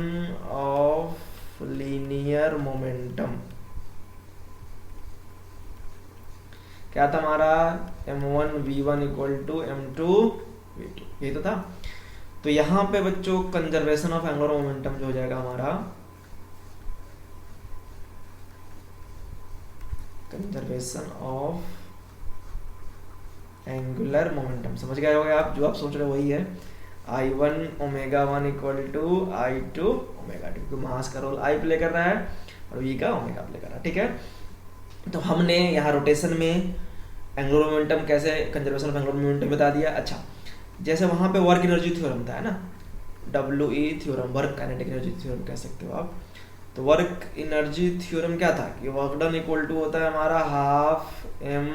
ऑफ लीनियर मोमेंटम। क्या था हमारा, m1 v1 equal to m2 v2, यही तो था। तो यहाँ पे बच्चों कंजर्वेशन ऑफ एंगुलर मोमेंटम जो हो जाएगा हमारा, कंजर्वेशन ऑफ एंगुलर मोमेंटम, समझ गए होंगे आप, जो आप सोच रहे हो वही है। I1 omega 1 equal to I2 omega 2, क्योंकि मास का रोल I प्ले कर रहा है और V का ओमेगा प्ले कर रहा है, ठीक है। तो हमने यहाँ रोटेशन में एंगुलर मोमेंटम कैसे, कंजर्वेशन ऑफ एंगुलर मोमेंटम बता दिया। अच्छा, जैसे वहाँ पे वर्क एनर्जी थ्योरम था, है ना, WE theorem, work kinetic energy theorem कह सकते हो आप। तो वर्क एनर्जी थ्योरम क्या था कि वर्क डन इक्वल टू होता है हमारा हाफ m,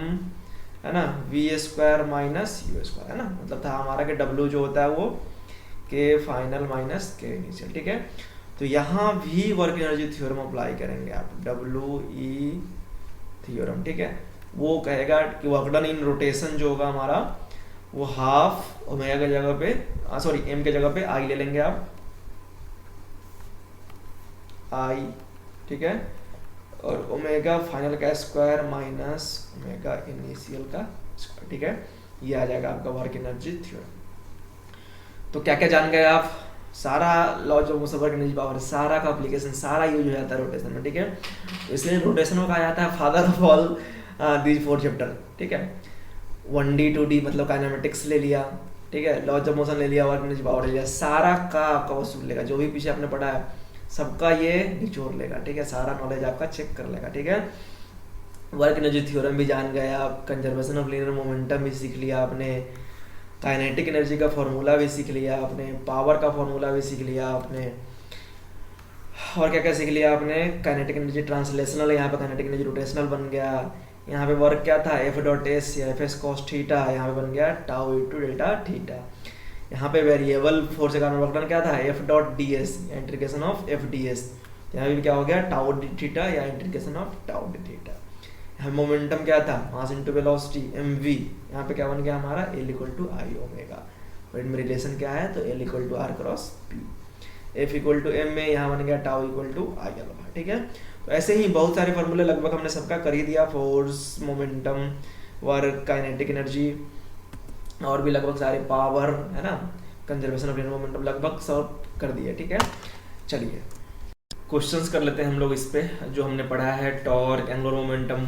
है ना, V square minus U square, है ना, मतलब था हमारा कि W जो होता है वो K final minus K initial, ठीक है। तो यहाँ भी वर्क एनर्जी थ्योरम अप्लाई करेंगे आप, WE थ्योरम, ठीक है। वो कहेगा कि वर्क डन इन रोटेशन जो होगा हमारा वो हाफ ओमेगा की जगह पे, सॉरी m के जगह पे I ले लेंगे आप, I, ठीक है, और ओमेगा फाइनल का स्क्वायर माइनस ओमेगा इनिशियल का स्क्वायर, ठीक है। ये आ जाएगा आपका वर्क एनर्जी थ्योरम। तो क्या क्या जान गए आप, सारा लॉ जो वर्क एनर्जी पावर, सारा का एप्लीकेशन सारा यूज हो जाता है रोटेशन में, ठीक है। तो इसलिए रोटेशन को कहा जाता है father of all these 4 chapter, ठीक है। 1D 2D मतलब काइनेमेटिक्स ले लिया, ठीक है, लॉज ऑफ मोशन ले लिया, वर्क एनर्जी पावर ले लिया, सारा का आपका वसूल लेगा, जो भी पीछे आपने पढ़ा है सबका ये निचोड़ लेगा, ठीक है, सारा नॉलेज आपका चेक कर लेगा, ठीक है। वर्क एनर्जी थ्योरम भी जान गए आप, कंजर्वेशन ऑफ लीनियर मोमेंटम भी सीख लिया आपने, काइनेटिक एनर्जी का फॉर्मूला भी सीख लिया आपने, पावर का फॉर्मूला भी सीख लिया आपने। और क्या क्या सीख लिया आपने, काइनेटिक एनर्जी ट्रांसलेशनल, यहाँ पे काइनेटिक एनर्जी रोटेशनल बन गया। यहाँ पे वर्क क्या था, एफ डॉट एस या एफ एस कॉस थीटा, यहाँ पे बन गया tau into delta theta. यहाँ पे वेरिएबल फोर्स के कारण वर्क डन क्या था, एफ डॉट डी एस या integration of F D S. यहाँ भी क्या हो गया, टाउ डी थीटा या integration of tau D theta. यहाँ मोमेंटम क्या था, mass into velocity M V. यहाँ पे क्या बन गया हमारा, L equal to I omega. इनमें रिलेशन क्या है, तो L equal to R cross P. F equal to M में यहाँ बन गया tau equal to I alpha. ठीक है, तो ऐसे ही बहुत सारे फॉर्मूले लगभग हमने सबका कर ही दिया, force, momentum, work, kinetic energy, और भी लगभग सारे, पावर, है ना, कंजर्वेशन ऑफ मोमेंटम, लगभग सब कर दिए। ठीक है, चलिए क्वेश्चंस कर लेते हैं हम लोग इस पे, जो हमने पढ़ा है टॉर्क, एंगुलर मोमेंटम।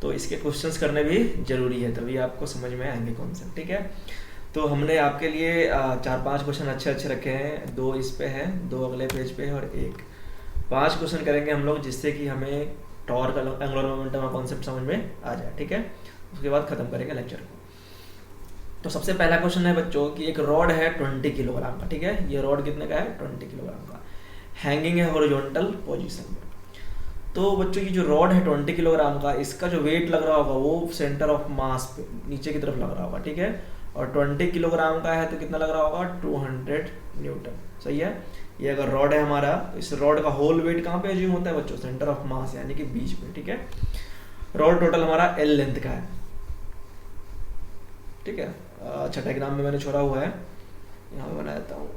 तो इसके क्वेश्चंस करने भी जरूरी है, तभी आपको समझ में आएंगे कॉन्सेप्ट। ठीक है, तो हमने आपके लिए 4-5 क्वेश्चन अच्छे अच्छे रखे हैं, 2 इस पे है, 2 अगले पेज पे है, और 5 क्वेश्चन करेंगे हम लोग, जिससे कि हमें टॉर्क, एंगुलर मोमेंटम का कॉन्सेप्ट समझ में आ जाए। ठीक है, उसके बाद खत्म करेंगे लेक्चर को। तो सबसे पहला क्वेश्चन है बच्चों कि एक रॉड है 20 किलोग्राम का। ठीक है, ये रॉड कितने का है, 20 किलोग्राम का, हैंगिंग है हॉरिजॉन्टल पोजीशन में। तो बच्चों ये जो रॉड है 20 किलोग्राम का, इसका जो वेट लग रहा होगा वो सेंटर ऑफ मास पे नीचे की तरफ लग रहा होगा। ठीक है, और 20 किलोग्राम का है तो कितना लग रहा होगा, 200 न्यूटन। सही है, ये अगर रॉड है हमारा, तो इस रॉड का होल वेट कहाँ पे एज्यूम होता है बच्चों, सेंटर ऑफ मास यानी कि बीच में। ठीक है, रॉड टोटल हमारा एल लेंथ का है। ठीक है, छठे ग्राम में मैंने छोड़ा हुआ है, यहाँ पे बना देता हूँ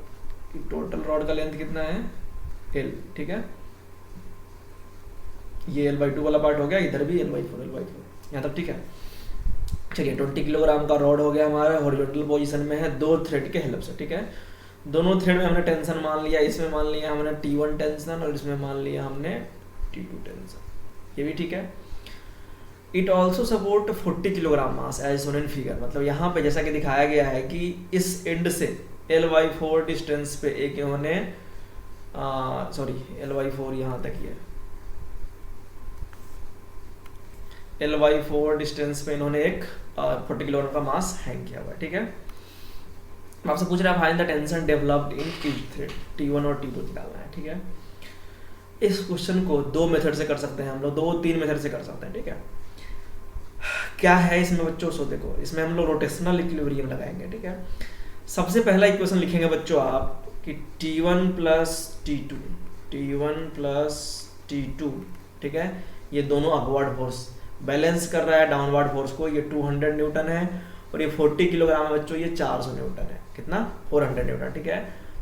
कि टोटल रॉड का लेंथ कितना है, एल। ठीक है, ये L/2 वाला पार्ट हो गया, इधर भी L/4 यहाँ तक। ठीक है, चलिए 20 किलोग्राम का रॉड हो गया हमारा, हॉरिजॉन्टल पोजीशन में है, 2 थ्रेड के हेल्प से। ठीक है, दोनों थ्रेड में हमने टेंशन मान लिया, इसमें मान लिया हमने T1 टेंशन और इसमें मान लिया हमने T2 टेंशन, ये भी ठीक है। It also support 40 kilogram mass as shown in figure. मतलब यहाँ पे जैसा कि दिखाया गया है कि इस एंड से L/4 डिस्टेंस पे एक इन्होंने L/4 यहाँ तक ही है, L/4 डिस्टेंस पे इन्होंने एक 40 किलोग्राम का मास हैंग किया हुआ है। ठीक है, आपसे पूछ रहा है find the tension developed in each thread, T1 और T2 निकालना है। ठीक है, इस क्वेश्चन को 2 मेथड से कर सकते हैं हम लोग, 2-3 मेथड से कर सकते हैं। ठीक है, क्या है इसमें बच्चों, सो देखो इसमें हम लोग रोटेशनल इक्विलिब्रियम लगाएंगे। ठीक है, सबसे पहला इक्वेशन लिखेंगे बच्चों आप कि T1 प्लस T2, ठीक है, ये दोनों अपवर्ड फोर्स बैलेंस कर रहा है डाउनवर्ड फोर्स को। ये 200 न्यूटन है और ये 40 किलोग्राम है बच्चों, ये 400 न्यूटन है। कितना, 400 न्यूटन। ठीक है,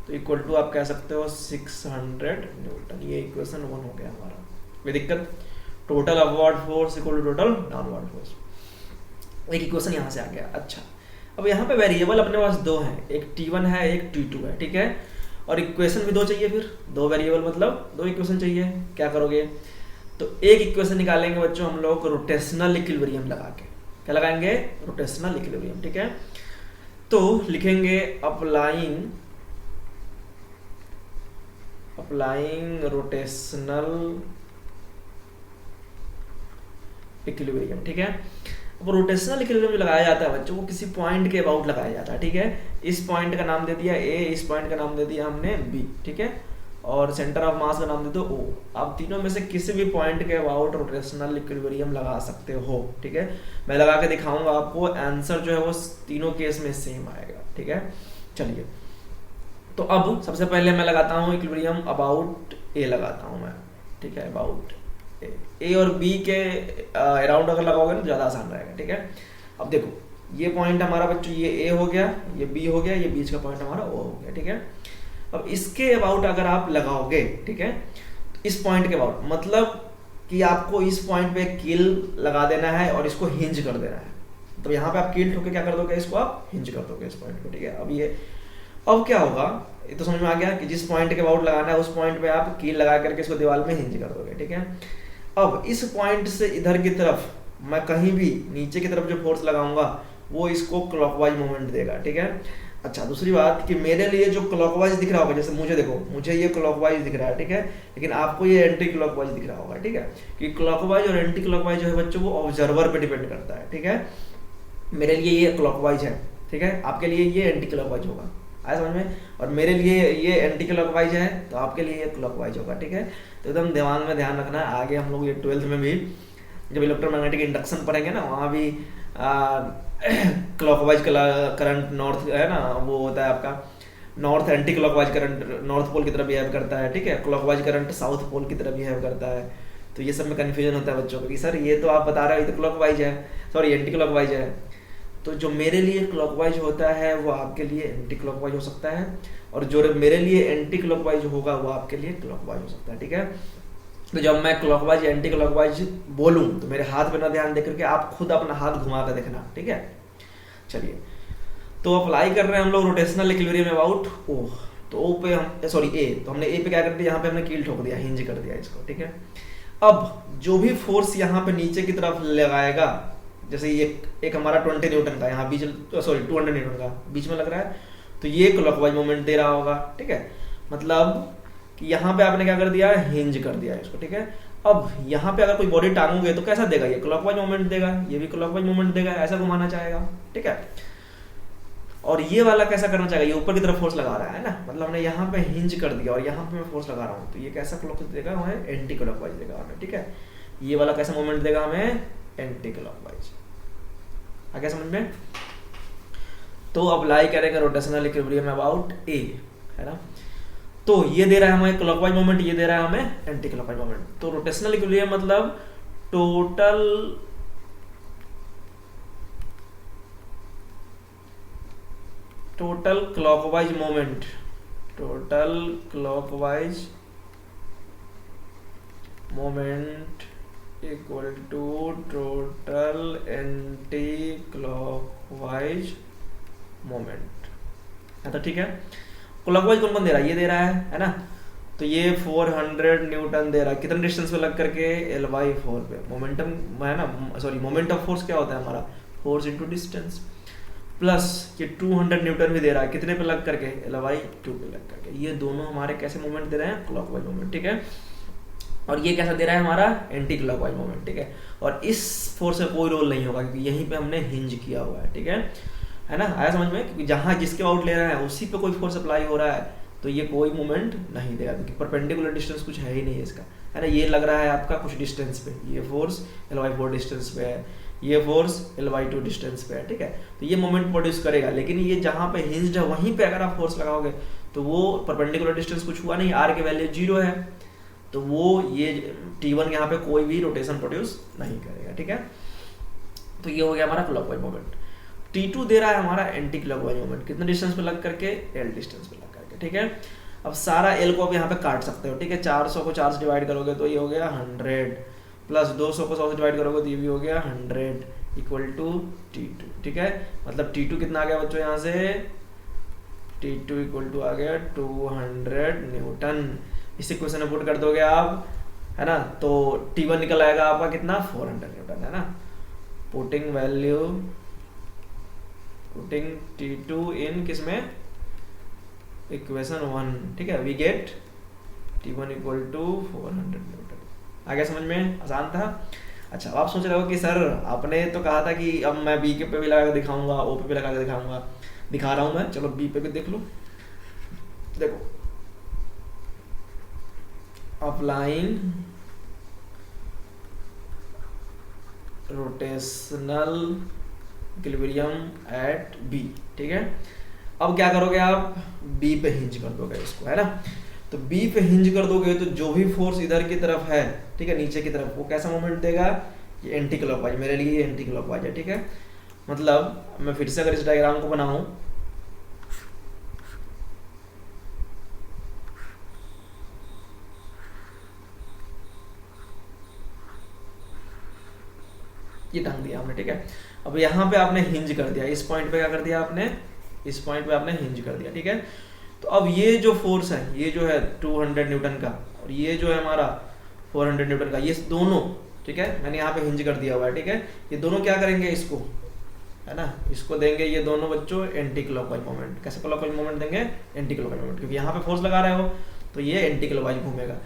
तो इक्वल टू आप कह सकते हो 600 न्यूटन। ये इक्वेशन 1 हो गया हमारा, कोई दिक्कत। Total upward force equal to total downward force, एक इक्वेशन यहाँ से आ गया। अच्छा, अब यहाँ पे वेरिएबल अपने पास 2 हैं, एक T1 है एक T2 है। ठीक है, और इक्वेशन भी 2 चाहिए, फिर 2 वेरिएबल मतलब 2 इक्वेशन चाहिए। क्या करोगे, तो एक इक्वेशन निकालेंगे बच्चों हम लोग रोटेशनल इक्विलिब्रियम लगा के। क्या लगाएंगे, रोटेशनल इक्विलिब्रियम। ठीक है, तो लिखेंगे अप्लाइंग रोटेशनल इक्विलिब्रियम। ठीक है, अब रोटेशनल इक्विलिब्रियम जो लगाया जाता है बच्चों, वो किसी पॉइंट के अबाउट लगाया जाता है। ठीक है, इस पॉइंट का नाम दे दिया A, इस पॉइंट का नाम दे दिया हमने B। ठीक है, और सेंटर ऑफ मास का नाम दे दो O। आप तीनों में से किसी भी पॉइंट के अबाउट रोटेशनल इक्विलिब्रियम लगा सकते हो। ठीक है, मैं लगा के दिखाऊंगा आपको, आंसर जो है वो तीनों केस में सेम आएगा। ठीक है, चलिए तो अब सबसे पहले मैं लगाता हूँ इक्विलिब्रियम अबाउट A लगाता हूँ मैं। ठीक है, अबाउट A और B के अराउंड अगर लगाओगे तो ज़्यादा आसान रहेगा। ठीक है, अब देखो ये पॉइंट हमारा बच्चों, ये A हो गया, ये B हो गया, ये बीच का पॉइंट हमारा O हो गया। ठीक है, अब इसके अबाउट अगर आप लगाओगे, ठीक है, तो इस पॉइंट के अबाउट मतलब कि आपको इस पॉइंट पे कील लगा देना है और इसको हिंज कर देना है। तो यहाँ पे आप कील ठोके क्या कर दोगे, इसको आप हिंज कर दोगे इस पॉइंट को। ठीक है, अब क्या होगा, ये तो समझ में आ गया कि जिस पॉइंट के अबाउट लगाना है उस पॉइंट पे आप कील लगा करके इसको दीवार में हिंज कर दोगे। ठीक है, अब इस पॉइंट से इधर की तरफ मैं कहीं भी नीचे की तरफ जो फोर्स लगाऊंगा वो इसको क्लॉकवाइज मोमेंट देगा। ठीक है, अच्छा दूसरी बात कि मेरे लिए जो क्लॉकवाइज दिख रहा होगा, जैसे मुझे देखो, मुझे ये क्लॉकवाइज दिख रहा है। ठीक है, लेकिन आपको ये एंटी क्लॉकवाइज दिख रहा होगा। ठीक है, कि क्लॉकवाइज और एंटी क्लॉकवाइज जो है बच्चों वो ऑब्जर्वर पे डिपेंड करता है। ठीक है, मेरे लिए ये क्लॉकवाइज है, ठीक है, आपके लिए ये एंटी क्लॉकवाइज होगा। आया समझ में। और मेरे लिए ये एंटी क्लॉकवाइज है तो आपके लिए ये क्लॉकवाइज होगा, ठीक है। तो एकदम दिमाग में ध्यान रखना है। आगे हम लोग ये 12th में भी जब इलेक्ट्रोमैग्नेटिक इंडक्शन पढ़ेंगे ना, वहाँ भी क्लॉकवाइज करंट नॉर्थ है ना, वो होता है आपका north anti clockwise current north pole की तरफ बिहेव करता है, ठीक है। क्लॉकवाइज करंट साउथ पोल की तरफ बिहेव करता है। तो ये सब में कन्फ्यूजन होता है बच्चों को कि सर ये तो आप बता रहे हो ये तो क्लॉकवाइज है, सॉरी एंटी क्लॉकवाइज है। तो जो मेरे लिए क्लॉकवाइज होता है वो आपके लिए एंटी क्लॉकवाइज हो सकता है, और जो मेरे लिए एंटी क्लॉकवाइज होगा वो आपके लिए क्लॉकवाइज हो सकता है, ठीक है। तो जब मैं क्लॉकवाइज एंटी क्लॉकवाइज बोलूं तो मेरे हाथ पे ना ध्यान देकर के आप खुद अपना हाथ घुमा कर देखना, ठीक है। चलिए, तो अप्लाई कर रहे हैं हम लोग रोटेशनल इक्विलिब्रियम अबाउट ओ। तो ओ पे हम सॉरी ए, तो हमने ए पे क्या कर दिया, यहाँ पे हमने कील ठोक दिया, हिंज कर दिया इसको, ठीक है। अब जो भी फोर्स यहाँ पे नीचे की तरफ लगाएगा, जैसे ये एक हमारा 20 न्यूटन का यहाँ बीच, सॉरी 200 न्यूटन का बीच में लग रहा है, तो ये क्लॉकवाइज मोमेंट दे रहा होगा, ठीक है। मतलब कि यहाँ पे आपने क्या कर दिया, हिंज कर दिया इसको, ठीक है। अब यहाँ पे अगर कोई बॉडी टांगोगे तो कैसा देगा, ये क्लॉकवाइज मोमेंट देगा, ये भी क्लॉकवाइज मोमेंट देगा, ऐसा घुमाना चाहेगा, ठीक है। और ये वाला कैसा करना चाहेगा, ये ऊपर की तरफ फोर्स लगा रहा है ना, मतलब हमने यहाँ पे हिंज कर दिया और यहाँ पे मैं फोर्स लगा रहा हूँ, तो ये कैसा क्लॉकवाइज देगा, हमें एंटी क्लॉकवाइज देगा हमें, ठीक है। ये वाला कैसा मोमेंट देगा हमें, एंटी क्लॉकवाइज। आगे समझ में। तो अप्लाई करेंगे रोटेशनल इक्विलिब्रियम अबाउट ए, है ना। तो ये दे रहा है हमें क्लॉकवाइज मोमेंट, ये दे रहा है हमें एंटी क्लॉकवाइज मोमेंट। तो रोटेशनल इक्विलिब्रियम मतलब total clockwise moment, total clockwise moment equal to total anti clockwise moment, है तो ठीक है। क्लॉकवाइज कौन कौन दे रहा है, ये दे रहा है ना। तो ये 400 न्यूटन दे रहा है, कितने डिस्टेंस पे लग करके, L/4 पे। मोमेंटम है ना, सॉरी मोमेंट ऑफ फोर्स क्या होता है हमारा, फोर्स इनटू डिस्टेंस। प्लस ये 200 न्यूटन भी दे रहा है, कितने पे लग करके, L/2 पे लग करके। ये दोनों हमारे कैसे मोमेंट दे रहे हैं, क्लॉकवाइज मोमेंट, ठीक है। और ये कैसा दे रहा है हमारा, एंटी क्लॉकवाइज मोमेंट, ठीक है। और इस फोर्स में कोई रोल नहीं होगा क्योंकि यहीं पे हमने हिंज किया हुआ है, ठीक है ना। आया समझ में, क्योंकि जहाँ जिसके आउट ले रहे हैं उसी पे कोई फोर्स अप्लाई हो रहा है, तो ये कोई मोमेंट नहीं देगा क्योंकि परपेंडिकुलर डिस्टेंस कुछ है ही नहीं है इसका, है ना। ये लग रहा है आपका कुछ डिस्टेंस पे, ये फोर्स L/4 डिस्टेंस पे है, ये फोर्स L/2 डिस्टेंस पे है, ठीक है। तो ये मोमेंट प्रोड्यूस करेगा, लेकिन ये जहाँ पे हिंज्ड है वहीं पे अगर आप फोर्स लगाओगे तो वो परपेंडिकुलर डिस्टेंस कुछ हुआ नहीं, R की वैल्यू 0 है, तो वो ये T1 यहाँ पे कोई भी रोटेशन प्रोड्यूस नहीं करेगा, ठीक है। तो ये हो गया हमारा क्लॉकवाइज मोमेंट। T2 दे रहा है हमारा एंटी क्लॉकवाइज मोमेंट, कितने डिस्टेंस पे लग करके, L डिस्टेंस पे लग करके, ठीक है। अब सारा L को आप यहाँ पे काट सकते हो, ठीक है। 400 को 4 से डिवाइड करोगे तो ये हो गया 100, प्लस 200 को 100 से डिवाइड करोगे तो ये भी हो गया 100 इक्वल टू T2, ठीक है। मतलब T2 कितना आ गया बच्चों, यहाँ से T2 इक्वल टू आ गया 200 न्यूटन। इस इक्वेशन में पुट कर दोगे आप, है ना, तो T1 निकल आएगा आपका कितना, 400 न्यूटन, है ना। पुटिंग वैल्यू, पुटिंग T2 इन किसमें, इक्वेशन 1, ठीक है। We get T1 equal to 400 newton. आ गया समझ में, आसान था। अच्छा, आप सोच रहे हो कि सर आपने तो कहा था कि अब मैं बी के पे भी लगा के दिखाऊंगा, ओ पे भी लगा के दिखाऊंगा, दिखा रहा हूं मैं। चलो बी पे भी देख लो। देखो, applying rotational equilibrium at B, ठीक है। अब क्या करोगे आप, बी पे हिंज कर दोगे इसको, है ना। तो बी पे हिंज कर दोगे तो जो भी फोर्स इधर की तरफ है, ठीक है, नीचे की तरफ, वो कैसा मोमेंट देगा, ये एंटी क्लॉकवाइज, मेरे लिए ये एंटी क्लॉकवाइज है, ठीक है। मतलब मैं फिर से अगर इस डायग्राम को बनाऊं, ये टांग दिया हमने, ठीक है। अब यहाँ पे आपने हिंज कर दिया, इस पॉइंट पे क्या कर दिया आपने, इस पॉइंट पे आपने हिंज कर दिया, ठीक है। तो अब ये जो फोर्स है, ये जो है 200 न्यूटन का और ये जो है हमारा 400 न्यूटन का, ये दोनों, ठीक है, मैंने यहाँ पे हिंज कर दिया हुआ है, ठीक है। ये दोनों क्या करेंगे इसको, है ना, इसको देंगे ये दोनों बच्चों एंटी क्लॉकवाइज मोमेंट। कैसे क्लॉकवाइज मोमेंट देंगे, एंटी क्लॉकवाइज मोमेंट, क्योंकि यहाँ पे फोर्स लगा रहे हो तो ये एंटी क्लॉकवाइज घूमेगा।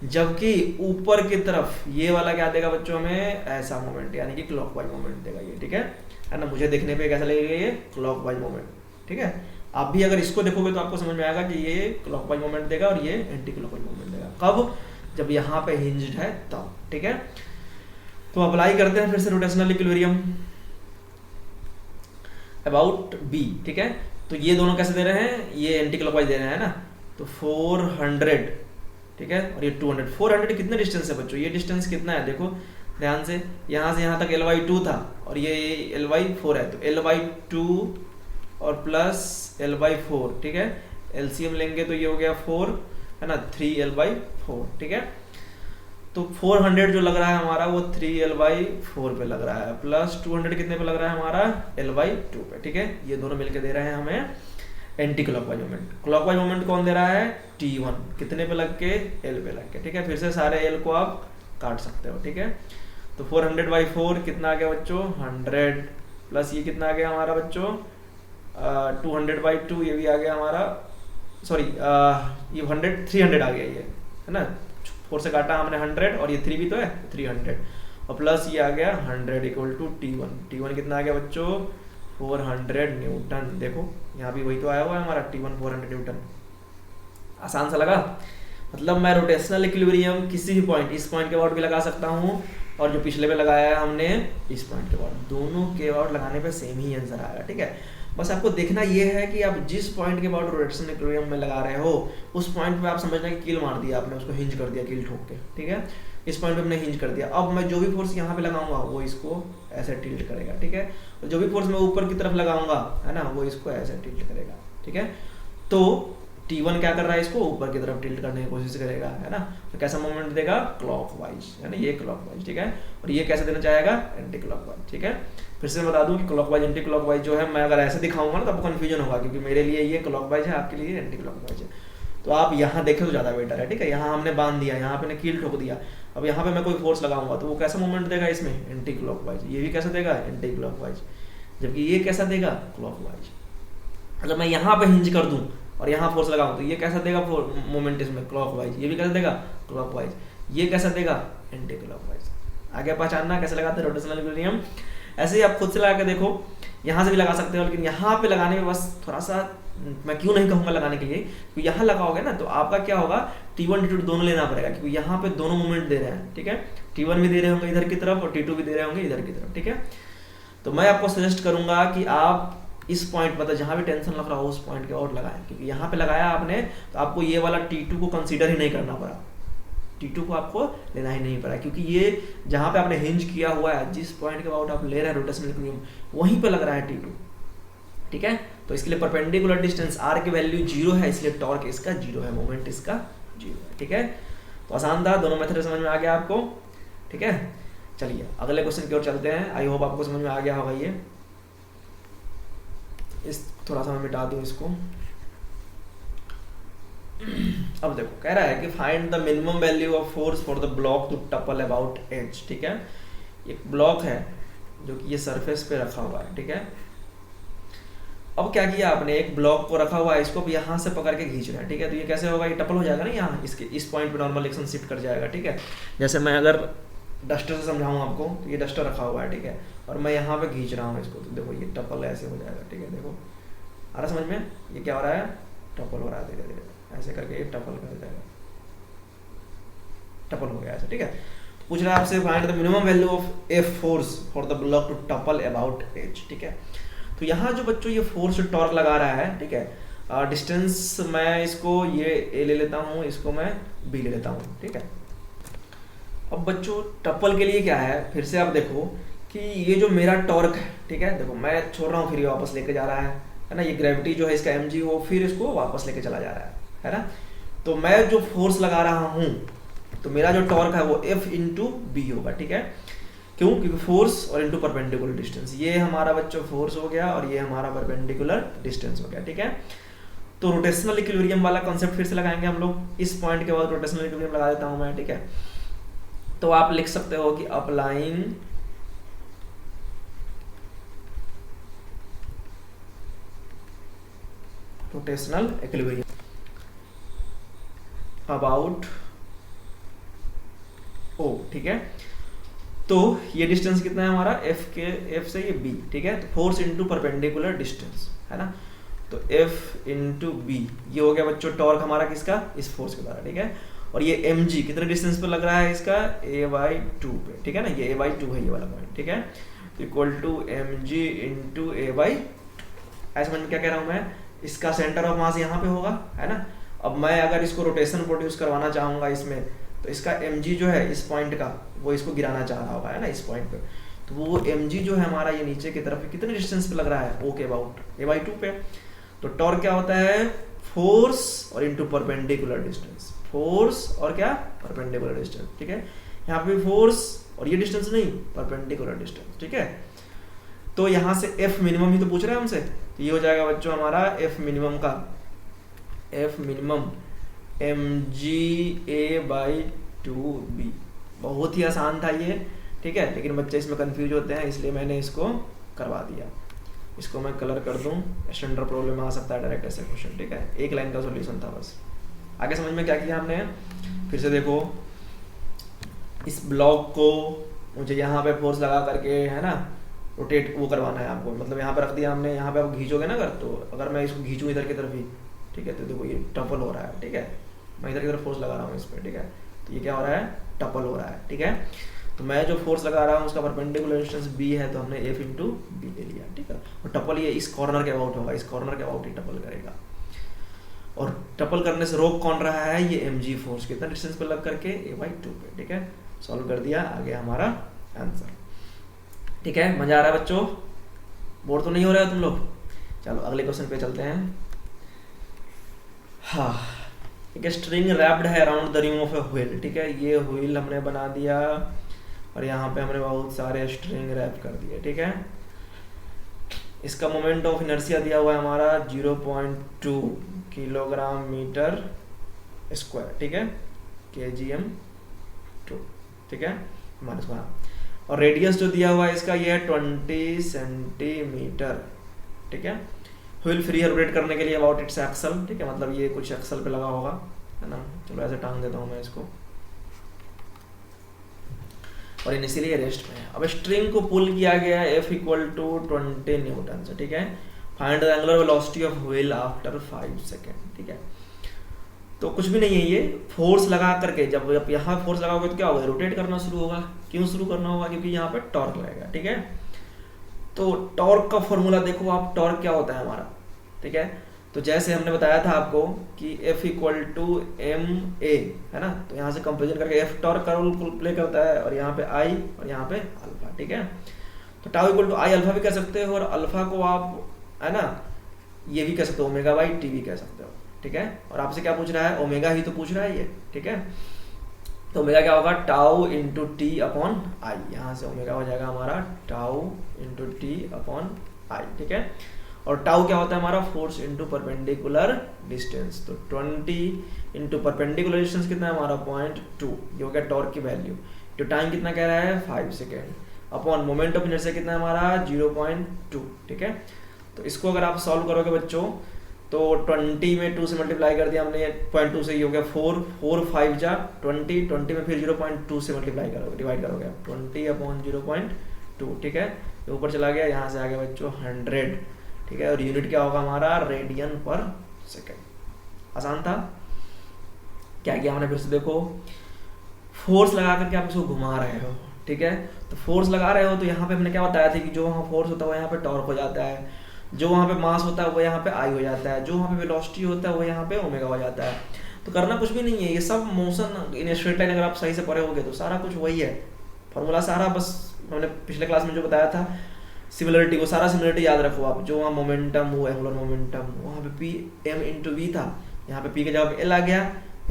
जबकि ऊपर की तरफ ये वाला क्या देगा बच्चों में, ऐसा मोमेंट, यानी कि क्लॉकवाइज मोमेंट देगा ये, ठीक है ना। मुझे देखने पे कैसा लगेगा, ये क्लॉकवाइज मोमेंट, ठीक है। आप भी अगर इसको देखोगे तो आपको समझ में आएगा कि ये क्लॉकवाइज मोमेंट देगा और ये एंटी क्लॉकवाइज मोमेंट देगा। कब? जब यहाँ पे हिंज्ड है तब, ठीक है। तो अप्लाई करते हैं फिर से रोटेशनल इक्विलिब्रियम अबाउट बी, ठीक है। तो ये दोनों कैसे दे रहे हैं, ये एंटी क्लॉकवाइज दे रहे हैं ना, तो 400, ठीक है, और ये 200। 400 कितने डिस्टेंस है बच्चों, ये डिस्टेंस कितना है देखो ध्यान से यहाँ तक Ly2 था और ये Ly4 है, तो Ly2 और प्लस Ly4, ठीक है, एलसीएम लेंगे तो ये हो गया 4 है ना, 3Ly4, ठीक है। तो 400 जो लग रहा है हमारा वो 3Ly4 पे लग रहा है, प्लस 200 कितने पे लग रहा है हमारा Ly2 पे, ठीक है। ये दोनों मिलके दे रहे हैं हमें anti clockwise moment. Clockwise moment कौन दे रहा है, T1, कितने पे लग के, L पे लग के, ठीक है। फिर से सारे L को आप काट सकते हो, ठीक है। तो 400/4 कितना आ गया बच्चों, 100, प्लस ये कितना आ गया हमारा बच्चों 200/2, ये भी आ गया हमारा, सॉरी ये 300 आ गया ये, है ना। 4 से काटा हमने 100 और ये 3 भी तो है 300, और प्लस ये आ गया 100 इक्वल टू T1। T1 कितना आ गया बच्चों 400 न्यूटन। देखो यहाँ भी वही तो आया हुआ है हमारा T1 400 न्यूटन। आसान सा लगा। मतलब मैं रोटेशनल इक्विलिब्रियम किसी भी पॉइंट, इस पॉइंट के अबाउट भी लगा सकता हूँ और जो पिछले पे लगाया है हमने इस पॉइंट के अबाउट, दोनों के अबाउट लगाने पे सेम ही आंसर आएगा, ठीक है। बस आपको देखना ये है कि आप जिस पॉइंट के अबाउट रोटेशनल इक्विलिब्रियम में लगा रहे हो उस पॉइंट पे आप समझना कि कील मार दिया आपने, उसको हिंज कर दिया कील ठोक के, ठीक है। इस पॉइंट पे हमने हिंज कर दिया। अब मैं जो भी फोर्स यहाँ पे लगाऊंगा वो इसको ऐसे टिल्ट करेगा, ठीक है। और जो भी फोर्स मैं ऊपर की तरफ लगाऊंगा, है ना, वो इसको ऐसे टिल्ट करेगा, ठीक है। तो T1 क्या कर रहा है, इसको ऊपर की तरफ टिल्ट करने की कोशिश करेगा, है ना। तो कैसा मोमेंट देगा, क्लॉकवाइज, है ना, ये क्लॉकवाइज, ठीक है। और ये कैसे देना चाहेगा, एंटी क्लॉकवाइज, ठीक है। फिर से बता दूं कि क्लॉकवाइज एंटी क्लॉकवाइज जो है, मैं अगर ऐसे दिखाऊंगा ना तो आपको कंफ्यूजन होगा, क्योंकि मेरे लिए ये क्लॉकवाइज है, आपके लिए एंटी क्लॉकवाइज है। तो आप यहाँ देखें तो ज्यादा बेटर है, ठीक है। यहाँ हमने बांध दिया, यहाँ पे कील ठोक दिया, अब यहाँ पे मैं कोई फोर्स लगाऊंगा तो वो कैसा मोमेंट देगा इसमें, एंटी क्लॉकवाइज। ये भी कैसा देगा, एंटी क्लॉकवाइज। जबकि ये कैसा देगा, क्लॉकवाइज। अगर मैं यहाँ पे हिंज कर दूं और यहाँ फोर्स लगाऊं तो ये कैसा देगा मोमेंट इसमें, क्लॉकवाइज। ये भी कैसा देगा, क्लॉकवाइज। ये कैसा देगा, एंटी क्लॉकवाइज। आगे पहचानना कैसे लगाते हैं रोटेशनल इक्विलिब्रियम। ऐसे ही आप खुद से लगा के देखो, यहाँ से भी लगा सकते हो, लेकिन यहाँ पे लगाने में बस थोड़ा सा, मैं क्यों नहीं कहूँगा लगाने के लिए, क्योंकि यहाँ लगाओगे ना तो आपका क्या होगा, T1 T2 दोनों लेना पड़ेगा, क्योंकि यहाँ पे दोनों मोमेंट दे रहे हैं, ठीक है। T1 भी दे रहे होंगे इधर की तरफ और T2 भी दे रहे होंगे इधर की तरफ, ठीक है। तो मैं आपको सजेस्ट करूंगा कि आप इस पॉइंट, मतलब जहां भी टेंशन लग रहा हो उस पॉइंट के और लगाएं, क्योंकि यहाँ पे लगाया आपने तो आपको ये वाला T2 को कंसीडर ही नहीं करना पड़ा, T2 को आपको लेना ही नहीं पड़ा, क्योंकि ये जहां पे आपने हिंज किया हुआ है, जिस पॉइंट के अबाउट आप ले रहे हैं रोटेशनल इक्विलिब्रियम, वहीं पे लग रहा है T2, ठीक है। तो इसके लिए परपेंडिकुलर डिस्टेंस r की वैल्यू 0 है, इसलिए टॉर्क इसका 0 है, मोमेंट इसका 0 है, ठीक है। तो आसान था, दोनों मेथड समझ में आ गया आपको, ठीक है। चलिए अगले क्वेश्चन की ओर चलते हैं। आई होप आपको समझ में आ गया होगा। ये इस थोड़ा सा मैं मिटा दूं इसको। अब देखो कह रहा है कि find the minimum value of force for the block to topple about edge, ठीक है। एक ब्लॉक है जो कि ये सरफेस पे रखा हुआ है, ठीक है। अब क्या किया आपने, एक ब्लॉक को रखा हुआ है, इसको भी यहाँ से पकड़ के खींच रहा है, ठीक है। तो ये कैसे होगा, ये टपल हो जाएगा ना, यहाँ इसके इस पॉइंट पे नॉर्मल एक्शन शिफ्ट कर जाएगा, ठीक है। जैसे मैं अगर डस्टर से समझाऊं आपको, तो ये डस्टर रखा हुआ है, ठीक है, और मैं यहाँ पे खींच रहा हूँ इसको, तो देखो ये टपल ऐसे हो जाएगा, ठीक है। देखो आ रहा समझ में, ये क्या हो रहा है, टपल हो रहा है, धीरे धीरे ऐसे करके ये टपल कर जाएगा, टपल हो गया ऐसे, ठीक है। तो पूछ रहा है आपसे find the minimum value of a force for the block to topple about edge, ठीक है। तो यहाँ जो बच्चों ये फोर्स टॉर्क लगा रहा है, ठीक है, डिस्टेंस मैं इसको ये ए ले लेता हूँ, इसको मैं बी ले लेता हूँ, ठीक है। अब बच्चों टपल के लिए क्या है, फिर से आप देखो कि ये जो मेरा टॉर्क है, ठीक है, देखो मैं छोड़ रहा हूँ, फिर ये वापस लेके जा रहा है ना, ये ग्रेविटी जो है इसका mg वो फिर इसको वापस लेके चला जा रहा है ना। तो मैं जो फोर्स लगा रहा हूँ, तो मेरा जो टॉर्क है वो F इंटू बी होगा, ठीक है। क्यों, क्योंकि फोर्स और इंटू परपेंडिकुलर डिस्टेंस, ये हमारा बच्चों फोर्स हो गया और ये हमारा परपेंडिकुलर डिस्टेंस हो गया, ठीक है। तो रोटेशनल इक्विलिब्रियम वाला कॉन्सेप्ट फिर से लगाएंगे हम लोग। इस पॉइंट के बाद रोटेशनल इक्विलिब्रियम लगा देता हूं मैं, ठीक है। तो आप लिख सकते हो कि अप्लाइंग रोटेशनल इक्विलिब्रियम अबाउट ओ, ठीक है। तो ये डिस्टेंस कितना है हमारा, F से ये B, ठीक है। तो फोर्स इंटू परपेंडिकुलर डिस्टेंस, है ना। तो F इंटू बी, ये हो गया बच्चों टॉर्क हमारा किसका, इस फोर्स के द्वारा, ठीक है। और ये mg कितने डिस्टेंस पे लग रहा है इसका, a/2 पे, ठीक है ना, ये a/2 है ये वाला पॉइंट, ठीक है। तो equal to mg into a/2। ऐसे समझ में क्या कह रहा हूँ मैं, इसका सेंटर ऑफ मास यहाँ पे होगा, है ना। अब मैं अगर इसको रोटेशन प्रोड्यूस करवाना चाहूँगा इसमें, तो इसका mg जो है इस पॉइंट का, वो इसको गिराना चाह रहा होगा, है ना, इस पॉइंट पे। तो वो mg जो है हमारा ये नीचे की तरफ कितने डिस्टेंस पे लग रहा है, o के अबाउट a/2 पे। तो टॉर्क क्या होता है, फोर्स और इंटू परपेंडिकुलर डिस्टेंस, फोर्स और क्या, परपेंडिकुलर डिस्टेंस, ठीक है। यहाँ पे फोर्स और ये डिस्टेंस नहीं, परपेंडिकुलर डिस्टेंस, ठीक है। तो यहाँ से एफ मिनिमम ही तो पूछ रहा है हमसे, तो ये हो जाएगा बच्चों हमारा एफ मिनिमम का, एफ मिनिमम mg/a/2b। बहुत ही आसान था ये, ठीक है, लेकिन बच्चे इसमें कंफ्यूज होते हैं, इसलिए मैंने इसको करवा दिया। इसको मैं कलर कर दूं, स्टैंडर्ड प्रॉब्लम में आ सकता है डायरेक्ट ऐसे क्वेश्चन, ठीक है। एक लाइन का सॉल्यूशन था बस। आगे समझ में क्या किया हमने, फिर से देखो, इस ब्लॉक को मुझे यहाँ पे फोर्स लगा करके, है ना, रोटेट वो करवाना है आपको, मतलब यहाँ पे रख दिया हमने, यहाँ पे आप खींचोगे ना अगर, तो अगर मैं इसको खींचूँ इधर की तरफ ही, ठीक है, तो देखो ये टपल हो रहा है, ठीक है, मैं इधर की तरफ फोर्स लगा रहा हूँ इस पर, ठीक है, तो ये क्या हो रहा है, टपल हो रहा है, ठीक है। तो मैं जो फोर्स लगा रहा हूँ उसका परपेंडिकुलर डिस्टेंस b है, तो हमने f इंटू बी ले लिया, ठीक है। और टपल ये इस कॉर्नर के अबाउट होगा, इस कॉर्नर के अबाउट ही टपल करेगा। और टपल करने से रोक कौन रहा है, ये mg फोर्स, कितना डिस्टेंस पे लग करके, a/2 पे, ठीक है। सॉल्व कर दिया, आगे हमारा आंसर, ठीक है। मजा आ रहा है बच्चों, बोर तो नहीं हो रहा है तुम लोग। चलो अगले क्वेश्चन पे चलते हैं। हाँ, ठीक है, स्ट्रिंग रैप्ड है around the ring of a wheel, ठीक है। ये व्हील हमने बना दिया और यहाँ पे हमने बहुत सारे स्ट्रिंग रैप कर दिए, ठीक है। इसका मोमेंट ऑफ इनर्शिया दिया हुआ है हमारा 0.2 किलोग्राम मीटर स्क्वायर, ठीक है, kgm2, ठीक है, माइनस वन। और रेडियस जो दिया हुआ है इसका ये है 20 सेंटीमीटर, ठीक है। व्हील फ्री रोटेट करने के लिए अबाउट इट्स एक्सल, ठीक है, मतलब ये कुछ एक्सल पे लगा होगा, है ना। चलो ऐसे टांग देता हूँ मैं इसको, और इनिशियली ये रेस्ट में है। अब स्ट्रिंग को पुल किया गया है F इक्वल टू 20 न्यूटन से, ठीक है। Find the angular velocity of wheel after 5 second, ठीक है। तो कुछ भी नहीं है, ये फोर्स लगा करके, जब यहाँ फोर्स लगाओगे तो क्या होगा, रोटेट करना शुरू होगा। क्यों शुरू करना होगा, क्योंकि यहाँ पे टॉर्क लगेगा, ठीक है। तो टॉर्क का फॉर्मूला देखो आप, टॉर्क क्या होता है हमारा, ठीक है। तो जैसे हमने बताया था आपको कि F इक्वल टू ma, है ना, तो यहाँ से कंपेरिजन करके F टॉर्क का रोल प्ले करता है, और यहाँ पे I और यहाँ पे अल्फा, ठीक है। तो tau equal to I alpha भी कह सकते हो, और अल्फा को आप, है ना, ये भी कह सकते हो, ओमेगा बाई टी भी कह सकते हो, ठीक है। और आपसे क्या पूछ रहा है, ओमेगा ही तो पूछ रहा है ये, ठीक है। तो ओमेगा क्या होगा, tau into T upon I, यहाँ से ओमेगा हो जाएगा हमारा tau into T upon I, ठीक है। और टाउ क्या होता है हमारा, फोर्स इंटू परपेंडिकुलर डिस्टेंस। तो 20 इंटू परपेंडिकुलर डिस्टेंस कितना है हमारा 0.2, ये हो गया टॉर्क की वैल्यू। तो टाइम कितना कह रहा है 5 second, upon moment of inertia कितना है हमारा 0.2, ठीक है। तो इसको अगर आप सॉल्व करोगे बच्चों, तो 20 में 2 से मल्टीप्लाई कर दिया हमने, 0.2 से, ये हो गया 4 5 जा 20, 20 में फिर 0.2 से मल्टीप्लाई करोगे, डिवाइड करोगे 20 अपॉन 0.2, ठीक है। तो ऊपर चला गया, यहाँ से आ गया बच्चों 100, ठीक है। और यूनिट क्या होगा हमारा, रेडियन पर सेकेंड। आसान था। क्या किया हमने, फिर से देखो, फोर्स लगा करके आप इसको घुमा रहे हो, ठीक है। तो फोर्स लगा रहे हो, तो यहाँ पे हमने क्या बताया था कि जो वहाँ फोर्स होता है वो यहाँ पे टॉर्क हो जाता है, जो वहाँ पे मास होता है वो यहाँ पे आई हो जाता है, जो वहाँ पे वेलोसिटी होता है वो यहाँ पे ओमेगा हो जाता है। तो करना कुछ भी नहीं है, ये सब मोशन इन स्ट्रेट लाइन अगर आप सही से पढ़े होगे तो सारा कुछ वही है, फॉर्मूला सारा, बस हमने पिछले क्लास में जो बताया था सिमिलरिटी को, सारा सिमिलरिटी याद रखो आप। जो वहाँ मोमेंटम, वो एंगुलर मोमेंटम, वहाँ पे पी एम इंटू वी था, यहाँ पे पी के जगह पे एल आ गया,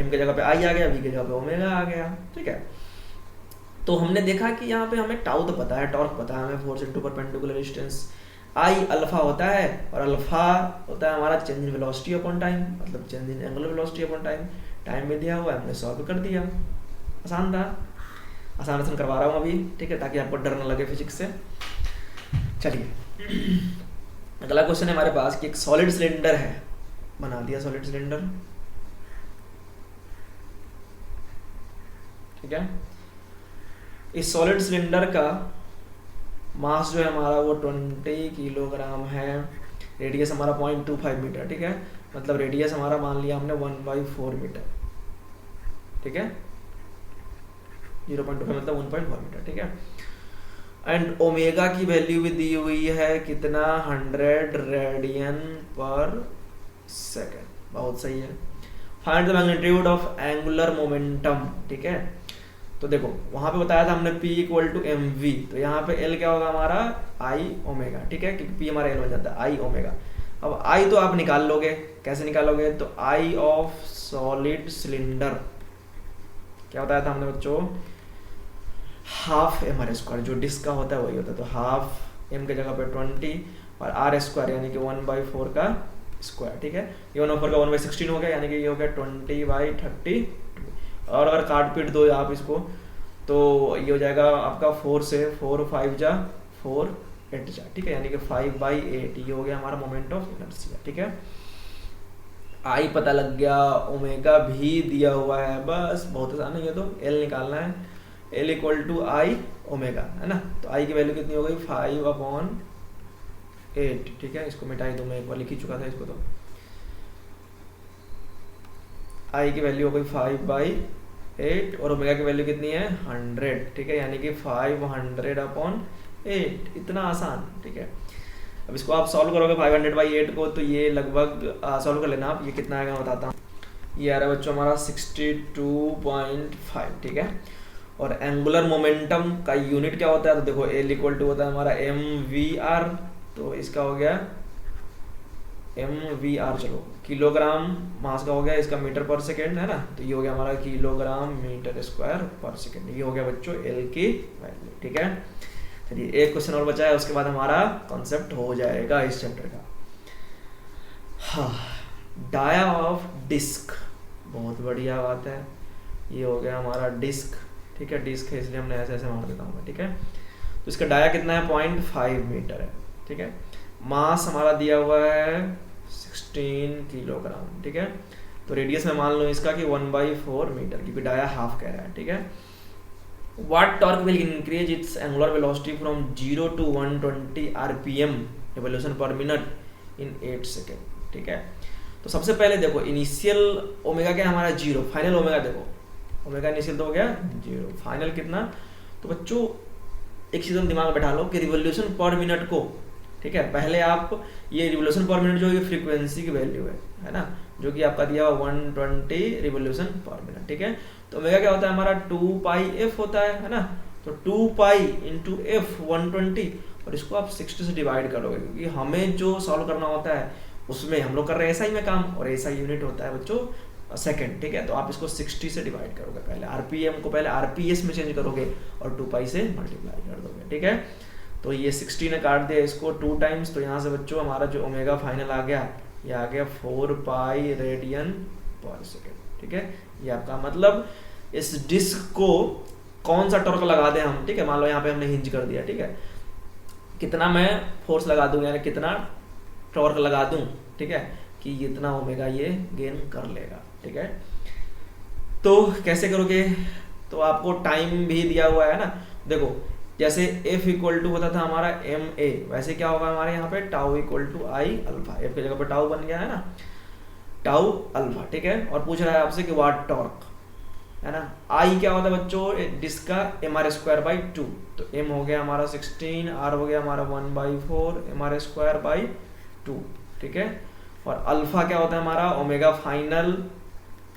एम के जगह पे आई आ गया, वी के जगह पे ओमेगा आ गया, ठीक है। तो हमने देखा कि यहाँ पे हमें टाउ तो पता है, टॉर्क पता है हमें, force into perpendicular distance, I alpha होता है, और अल्फा होता है हमारा change in velocity upon time, मतलब change in angular velocity upon time. Time में दिया हुआ है, हमने सॉल्व कर दिया, आसान था। आसान करवा रहा हूँ अभी, ठीक है, ताकि आपको डर न लगे फिजिक्स से। चलिए अगला क्वेश्चन है हमारे पास कि एक सॉलिड सिलेंडर है, बना दिया सॉलिड सिलेंडर, ठीक है। इस सॉलिड सिलेंडर का मास जो है हमारा वो 20 किलोग्राम है, रेडियस हमारा 0.25 मीटर, ठीक है, मतलब रेडियस हमारा मान लिया हमने 1/4 मीटर, ठीक है, 0.25 मतलब 1.4 मीटर, ठीक है। एंड ओमेगा की वैल्यू भी दी हुई है कितना, 100 रेडियन पर सेकेंड, बहुत सही है। Find the magnitude of angular momentum, ठीक है, तो देखो वहां पे बताया था हमने P equal to M V, तो यहाँ पे L क्या होगा हमारा आई ओमेगा, ठीक है, क्योंकि P हमारा L हो जाता है आई ओमेगा। अब आई तो आप निकाल लोगे, कैसे निकालोगे, तो आई ऑफ सॉलिड सिलेंडर क्या बताया था हमने बच्चों, हाफ एम आर स्क्वायर, जो डिस्क का होता है वही होता है, तो हाफ एम के जगह पे 20 और आर स्क्वायर यानी कि 1/4 का स्क्वायर, ठीक है, ये 1/4 का 1/16 हो गया, यानी कि ये हो गया 20/30, और अगर काट पीट दो आप इसको तो ये हो जाएगा आपका 4 से 4 5 जा 4 8 जा, ठीक है, यानी कि 5/8, ये हो गया हमारा मोमेंट ऑफ इनर्शिया, ठीक है। आई पता लग गया, ओमेगा भी दिया हुआ है, बस बहुत आसान है, ये तो एल निकालना है, L equal to I omega, है ना, तो आई की वैल्यू कितनी हो गई 5/8, ठीक है, इसको मिटाई दो, मैं एक बार लिख ही चुका था इसको, तो आई की वैल्यू हो गई 5/8 और ओमेगा की वैल्यू कितनी है 100, ठीक है, यानी कि 500/8, इतना आसान, ठीक है। अब इसको आप सॉल्व करोगे 500/8 को, तो ये लगभग सॉल्व कर लेना आप, ये कितना आएगा बताता हूँ, ये आ रहा है बच्चों हमारा 62.5, ठीक है। और एंगुलर मोमेंटम का यूनिट क्या होता है, तो देखो एल इक्वल टू होता है हमारा एम वी आर, तो इसका हो गया एम वी आर, चलो किलोग्राम मास का हो गया, इसका मीटर पर सेकेंड है ना, तो ये हो गया हमारा किलोग्राम मीटर स्क्वायर पर सेकेंड, ये हो गया बच्चों एल की वैल्यू, ठीक है। चलिए एक क्वेश्चन और बचा है, उसके बाद हमारा कॉन्सेप्ट हो जाएगा इस चैप्टर का। हाँ, डाया ऑफ डिस्क, बहुत बढ़िया बात है, ये हो गया हमारा डिस्क, ठीक है, डिस्क है इसलिए हमने ऐसे ऐसे मार देता हूँ, ठीक है। तो इसका डाया कितना है 0.5 मीटर है, ठीक है। मास हमारा दिया हुआ है 16 किलोग्राम, ठीक है। तो रेडियस में मान लो इसका कि 1/4 मीटर, क्योंकि डाया हाफ कह रहा है, ठीक है। What torque will increase its angular velocity from 0 to 120 rpm revolution per minute in 8 second, ठीक है। तो सबसे पहले देखो इनिशियल ओमेगा क्या हमारा 0, फाइनल ओमेगा देखो, ओमेगा इनिशियल तो हो गया 0, फाइनल कितना, तो बच्चों एक चीज हम दिमाग में बैठा लो कि रिवोल्यूशन पर मिनट को, ठीक है, पहले आप ये रिवोल्यूशन पर मिनट जो ये फ्रीक्वेंसी की वैल्यू है ना, जो कि आपका दिया हुआ 120 रिवोल्यूशन पर मिनट, ठीक है। तो ओमेगा क्या होता है हमारा 2πf होता है ना, तो 2π इंटू एफ 120, और इसको आप 60 से डिवाइड करोगे, क्योंकि हमें जो सॉल्व करना होता है उसमें हम लोग कर रहे हैं ऐसा ही में काम, और ऐसा यूनिट होता है बच्चों सेकंड, ठीक है। तो आप इसको 60 से डिवाइड करोगे, पहले आरपीएम को पहले आरपीएस में चेंज करोगे और 2π से मल्टीप्लाई कर दोगे, ठीक है। तो ये 60 ने काट दिया इसको 2 टाइम्स, तो यहाँ से बच्चों हमारा जो ओमेगा फाइनल आ गया, ये आ गया 4π रेडियन पर सेकेंड, ठीक है। ये आपका मतलब इस डिस्क को कौन सा टॉर्क लगा दें हम, ठीक है, मान लो यहाँ पे हमने हिंज कर दिया, ठीक है, कितना मैं फोर्स लगा दूं, यानी कितना टॉर्क लगा दूं, ठीक है, कि इतना ओमेगा ये गेन कर लेगा, ठीक है। तो कैसे करोगे, तो आपको टाइम भी दिया हुआ है ना, देखो जैसे F इक्वल टू होता था हमारा एम ए, वैसे क्या होगा हमारे यहाँ पे tau equal to I alpha, F की जगह पे टाउ बन गया है ना, टाउ अल्फा, ठीक है। और पूछ रहा है आपसे कि व्हाट टॉर्क, है ना, आई क्या होता है बच्चों डिस्क का mr²/2, तो m हो गया हमारा 16, r हो गया हमारा 1/4 mr²/2, ठीक है। और अल्फा क्या होता है हमारा omega final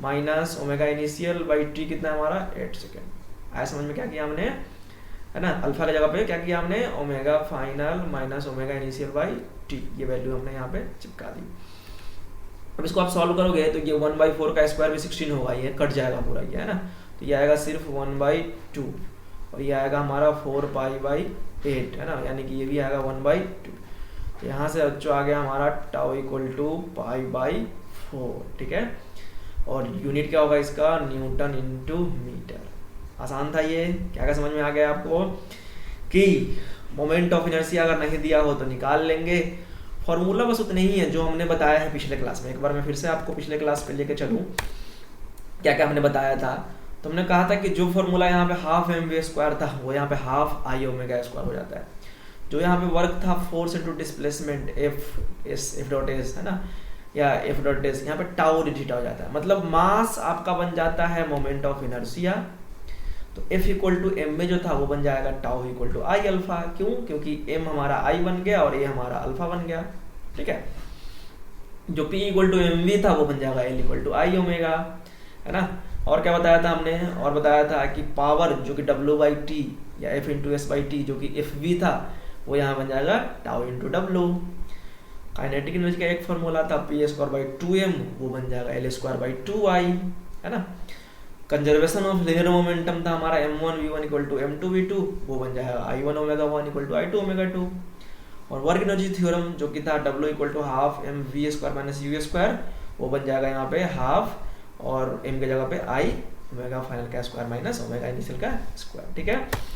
minus omega initial by T, कितना है हमारा 8 सेकेंड। आया समझ में क्या किया हमने, है ना, अल्फा की जगह पे क्या किया हमने omega final minus omega initial by T, ये वैल्यू हमने यहाँ पे चिपका दी। अब इसको आप सॉल्व करोगे तो ये 1/4 का स्क्वायर भी 16 होगा, ये कट जाएगा पूरा, ये है ना, तो ये आएगा सिर्फ 1/2, और ये आएगा हमारा 4π/8, है ना, यानी कि ये भी आएगा 1/2। तो यहाँ से बच्चों आ गया हमारा टाउ इक्वल टू π/4, ठीक है। और यूनिट क्या होगा इसका न्यूटन इंटू मीटर। आसान था ये, क्या क्या समझ में आ गया आपको कि मोमेंट ऑफ इनर्शिया अगर नहीं दिया हो तो निकाल लेंगे, फॉर्मूला बस उतने ही है जो हमने बताया है पिछले क्लास में। एक बार मैं फिर से आपको पिछले क्लास पे लेके चलूँ, क्या क्या हमने बताया था। तो हमने कहा था कि जो फॉर्मूला यहाँ पे हाफ एम वी स्क्वायर था वो यहाँ पे हाफ आई ओमेगा स्क्वायर हो जाता है। जो यहाँ पे वर्क था force into displacement F dot S है ना, या एफ डॉट एस, यहाँ पे टाउ डिजिट हो जाता है, मतलब मास आपका बन जाता है मोमेंट ऑफ इनर्शिया। तो F इक्वल टू एम में जो था वो बन जाएगा tau equal to I alpha. क्यों? क्योंकि m हमारा I बन गया और a हमारा अल्फा बन गया, ठीक है। जो P इक्वल टू एम भी था वो बन जाएगा L equal to I omega, है ना। और क्या बताया था हमने? और बताया था कि पावर जो कि W बाई टी या F into S by T जो कि एफ वी था वो यहाँ बन जाएगा tau into W. Kinetic energy का एक फॉर्मूला था P square by two M, वो बन जाएगा L square by two I, है ना। कंजर्वेशन ऑफ लिनियर मोमेंटम था हमारा m1 v1 equal to m2 v2, वो बन जाएगा i1 omega 1 equal to i2 omega 2। और वर्क एनर्जी थ्योरम जो कि था w equal to half M V square minus U square, वो बन जाएगा यहाँ पे हाफ और m की जगह पे i ओमेगा फाइनल का स्क्वायर माइनस ओमेगा इनिशियल का स्क्वायर, ठीक है।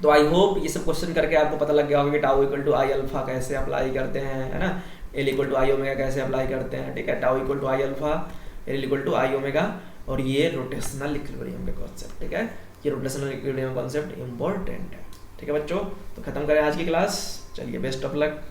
तो आई होप ये सब क्वेश्चन करके आपको पता लग गया होगा कि tau equal to I alpha कैसे अप्लाई करते हैं, है ना। L equal to I omega कैसे अप्लाई करते हैं, ठीक है। Tau equal to I alpha, L equal to I omega, और ये रोटेशनल इक्विलिब्रियम का कॉन्सेप्ट, ठीक है। ये रोटेशनल इक्विलिब्रियम कॉन्सेप्ट इंपॉर्टेंट है, ठीक है बच्चों। तो खत्म करें आज की क्लास, चलिए बेस्ट ऑफ लक।